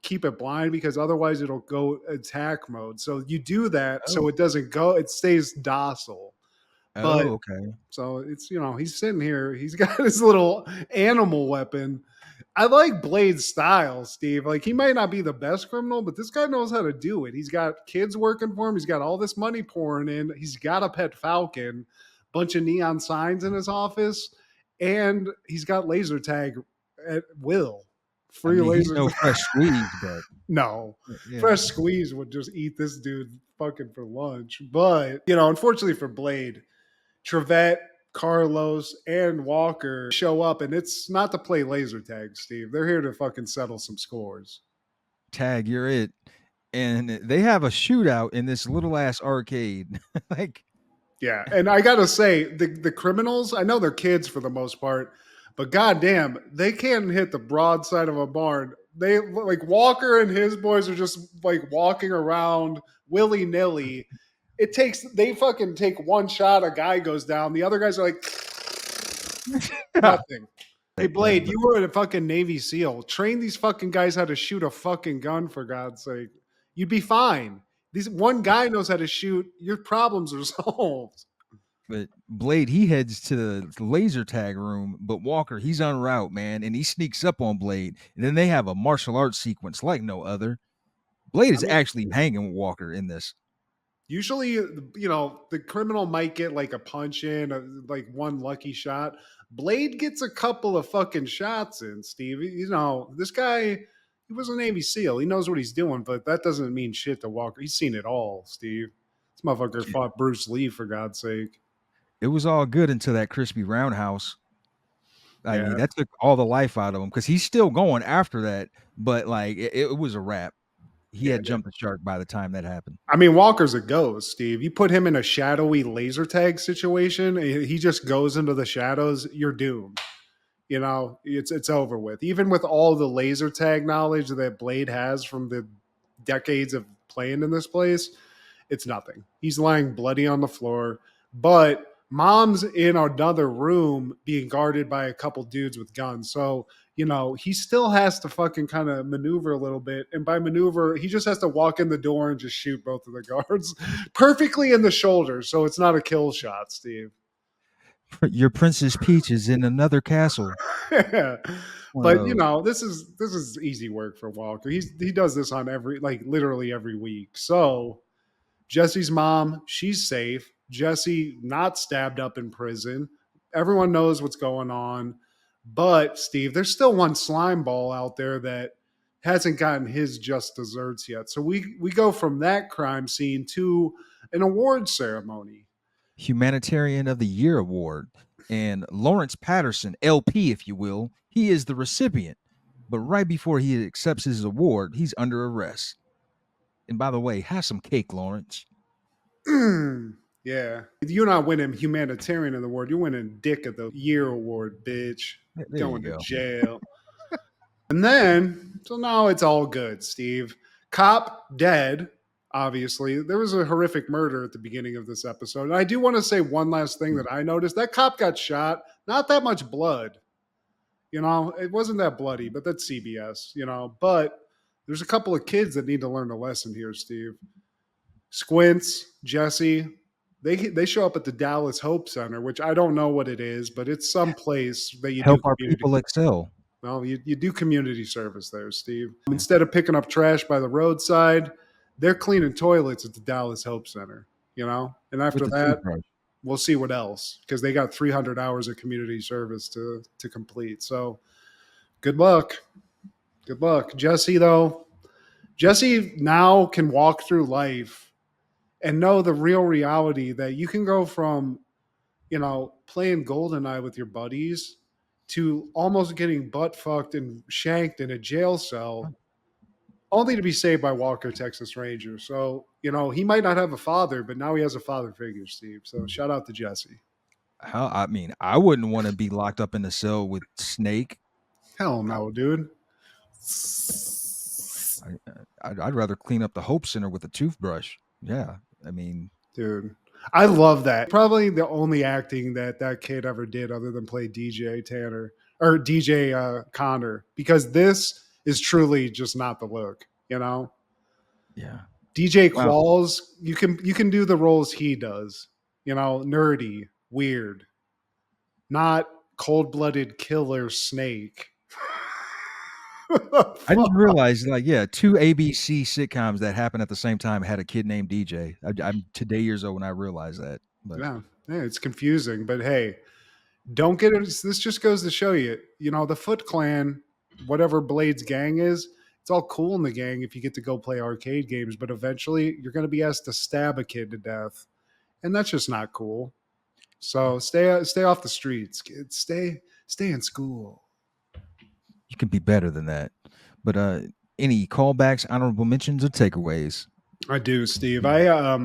keep it blind because otherwise it'll go attack mode. So you do that so it doesn't go, it stays docile. But, okay. So it's, he's sitting here, he's got his little animal weapon. I like Blade's style, Steve. Like, he might not be the best criminal, but this guy knows how to do it. He's got kids working for him. He's got all this money pouring in. He's got a pet falcon, bunch of neon signs in his office, and he's got laser tag at will. Free laser. He's no Fresh Squeeze, but no, Fresh Squeeze would just eat this dude fucking for lunch. But unfortunately for Blade, Trevette, Carlos, and Walker show up, and it's not to play laser tag, Steve. They're here to fucking settle some scores. Tag, you're it. And they have a shootout in this little ass arcade. Yeah, and I gotta say, the criminals, I know they're kids for the most part, but goddamn, they can't hit the broadside of a barn. They like Walker and his boys are just like walking around willy-nilly. They fucking take one shot, a guy goes down, the other guys are like nothing. Hey Blade, you were a fucking Navy SEAL. Train these fucking guys how to shoot a fucking gun, for God's sake. You'd be fine. This one guy knows how to shoot. Your problems are solved. But Blade, he heads to the laser tag room, but Walker, he's en route, man, and he sneaks up on Blade. And then they have a martial arts sequence like no other. Blade I is mean, actually hanging with Walker in this. usually, the criminal might get like a punch in, like one lucky shot. Blade gets a couple of fucking shots in, Steve. This guy, he was a Navy SEAL. He knows what he's doing, but that doesn't mean shit to Walker. He's seen it all, Steve. This motherfucker fought Bruce Lee, for God's sake. It was all good until that crispy roundhouse. I Yeah. mean, that took all the life out of him because he's still going after that, but like it was a wrap. He Yeah, had jumped the shark by the time that happened. I mean, Walker's a ghost, Steve. You put him in a shadowy laser tag situation, he just goes into the shadows. You're doomed. It's over with. Even with all the laser tag knowledge that Blade has from the decades of playing in this place, it's nothing. He's lying bloody on the floor, but mom's in another room being guarded by a couple dudes with guns. So, he still has to fucking kind of maneuver a little bit. And by maneuver, he just has to walk in the door and just shoot both of the guards perfectly in the shoulder. So it's not a kill shot, Steve. Your Princess Peach is in another castle. But this is easy work for Walker. He does this on literally every week. So Jesse's mom, she's safe. Jesse not stabbed up in prison. Everyone knows what's going on. But Steve, there's still one slime ball out there that hasn't gotten his just desserts yet. So we go from that crime scene to an award ceremony. Humanitarian of the Year award. And Lawrence Patterson, LP, if you will, he is the recipient. But right before he accepts his award, he's under arrest. And by the way, have some cake, Lawrence. Yeah. You're not winning humanitarian of the award. You're winning Dick of the Year award, bitch. There Going you go. to jail. And then, so now it's all good, Steve. Cop dead, obviously. There was a horrific murder at the beginning of this episode. And I do want to say one last thing that I noticed. That cop got shot. Not that much blood. It wasn't that bloody, but that's CBS, But there's a couple of kids that need to learn a lesson here, Steve. Squints, Jesse, they show up at the Dallas Hope Center, which I don't know what it is, but it's some place that you Help do our community. people excel. Well, you do community service there, Steve. Instead of picking up trash by the roadside, they're cleaning toilets at the Dallas Hope Center, And after that, we'll see what else, because they got 300 hours of community service to complete. So good luck. Good luck. Jesse now can walk through life and know the real reality that you can go from, playing GoldenEye with your buddies to almost getting butt fucked and shanked in a jail cell, only to be saved by Walker, Texas Ranger. So, he might not have a father, but now he has a father figure, Steve. So shout out to Jesse. I mean, I wouldn't want to be locked up in the cell with Snake. Hell no, dude. I'd rather clean up the Hope Center with a toothbrush. Yeah, I mean, dude, I love that. Probably the only acting that kid ever did, other than play DJ Tanner or DJ Connor, because this is truly just not the look. Yeah. DJ Qualls, you can do the roles he does. Nerdy, weird, not cold-blooded killer Snake. I didn't realize, two ABC sitcoms that happened at the same time had a kid named DJ. I'm today years old when I realized that. But yeah, it's confusing. But hey, don't get it. This just goes to show you, the Foot Clan, whatever Blade's gang is, it's all cool in the gang if you get to go play arcade games. But eventually, you're going to be asked to stab a kid to death, and that's just not cool. So stay off the streets, kids. Stay in school. You can be better than that. But any callbacks, honorable mentions, or takeaways? I do, Steve. I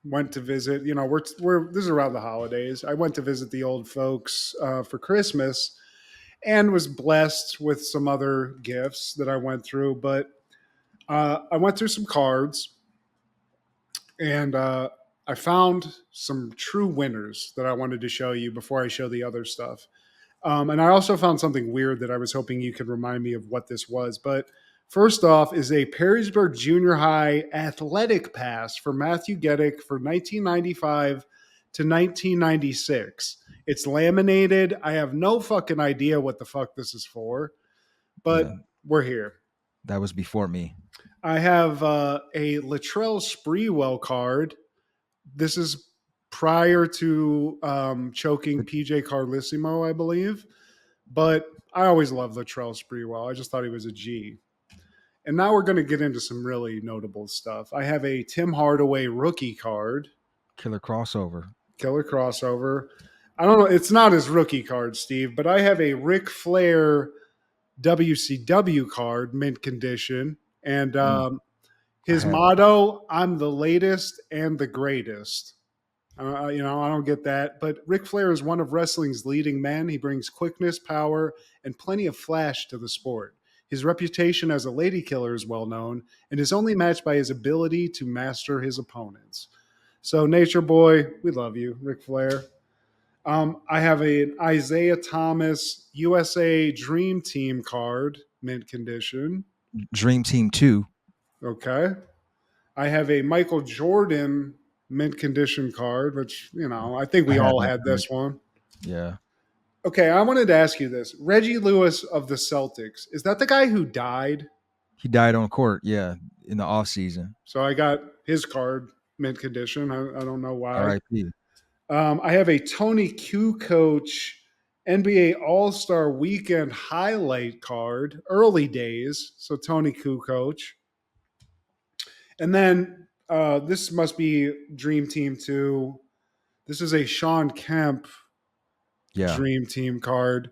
went to visit. We're this is around the holidays. I went to visit the old folks for Christmas, and was blessed with some other gifts that I went through. But I went through some cards, and I found some true winners that I wanted to show you before I show the other stuff. And I also found something weird that I was hoping you could remind me of what this was. But first off is a Perrysburg Junior High athletic pass for Matthew Geddick for 1995 to 1996. It's laminated. I have no fucking idea what the fuck this is for, but Yeah. we're here. That was before me. I have a Latrell Sprewell card. This is prior to choking PJ Carlissimo, I believe. But I always loved Latrell Sprewell. I just thought he was a G. And now we're going to get into some really notable stuff. I have a Tim Hardaway rookie card. Killer crossover. Killer crossover. I don't know. It's not his rookie card, Steve, but I have a Ric Flair WCW card, mint condition. And his motto, I'm the latest and the greatest. I don't get that. But Ric Flair is one of wrestling's leading men. He brings quickness, power, and plenty of flash to the sport. His reputation as a lady killer is well known and is only matched by his ability to master his opponents. So, Nature Boy, we love you, Ric Flair. I have an Isaiah Thomas USA Dream Team card, mint condition. Dream Team 2. Okay. I have a Michael Jordan mint condition card, which, I think we all had this one. Yeah. Okay, I wanted to ask you this. Reggie Lewis of the Celtics, is that the guy who died? He died on court, yeah, in the off season. So I got his card mint condition. I don't know why. R.I.P. I have a Tony Kukoc NBA All-Star Weekend highlight card, early days. So Tony Kukoc. And then this must be Dream Team 2. This is a Sean Kemp Dream Team card.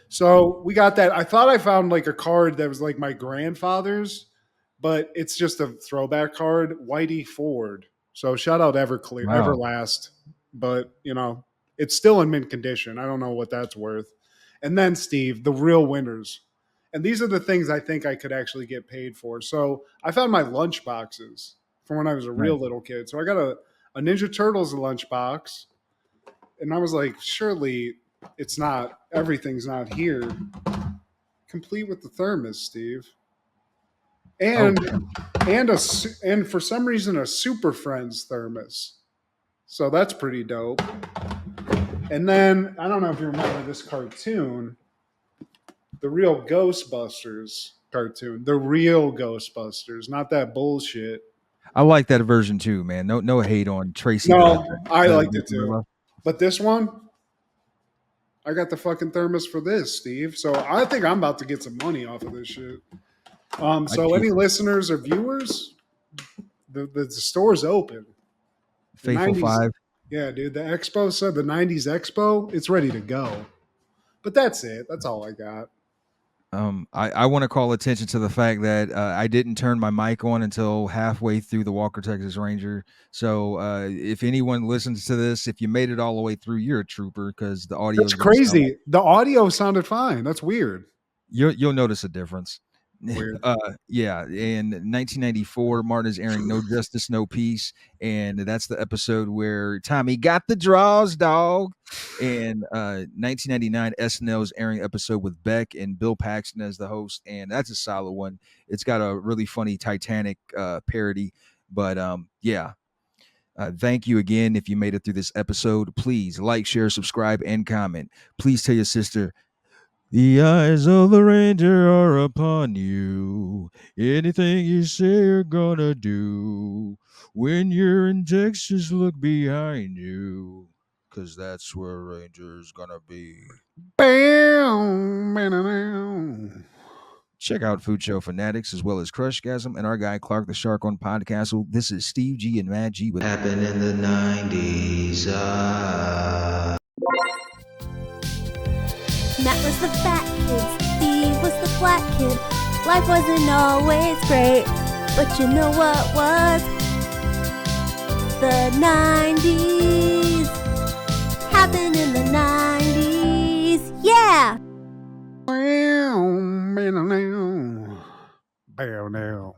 So we got that. I thought I found like a card that was like my grandfather's, but it's just a throwback card, Whitey Ford. So shout out Everclear, Wow. Everlast. But, it's still in mint condition. I don't know what that's worth. And then, Steve, the real winners. And these are the things I think I could actually get paid for. So I found my lunch boxes from when I was a real little kid. So I got a Ninja Turtles lunch box. And I was like, surely everything's not here. Complete with the thermos, Steve. And and for some reason a Super Friends thermos. So that's pretty dope. And then I don't know if you remember this cartoon, the real Ghostbusters cartoon, the real Ghostbusters, not that bullshit. I like that version too, man. No hate on Tracy. No, I liked it too. But this one, I got the fucking thermos for this, Steve. So I think I'm about to get some money off of this shit. So any listeners or viewers, the store's open. Faithful 90s, 5. Yeah, dude. The expo said the 90s expo, it's ready to go. But that's it. That's all I got. I want to call attention to the fact that I didn't turn my mic on until halfway through the Walker Texas Ranger. So if anyone listens to this, if you made it all the way through, you're a trooper because the audio. That's crazy. The audio sounded fine. That's weird. You'll notice a difference. Weird. Yeah. In 1994, Martin is airing No Justice, No Peace. And that's the episode where Tommy got the draws, dog. And 1999, SNL is airing episode with Beck and Bill Paxton as the host. And that's a solid one. It's got a really funny Titanic parody. But yeah. Thank you again. If you made it through this episode, please like, share, subscribe, and comment. Please tell your sister, the eyes of the ranger are upon you. Anything you say you're gonna do. When you're in Texas, look behind you. Because that's where Ranger's gonna be. Bam. Check out Food Show Fanatics as well as Crushgasm and our guy Clark the Shark on Podcastle. This is Steve G and Mad G with Happened in the 90s. Matt was the fat kid, Steve was the flat kid. Life wasn't always great, but you know what was? The 90s. Happened in the 90s. Yeah! Bam. Bam.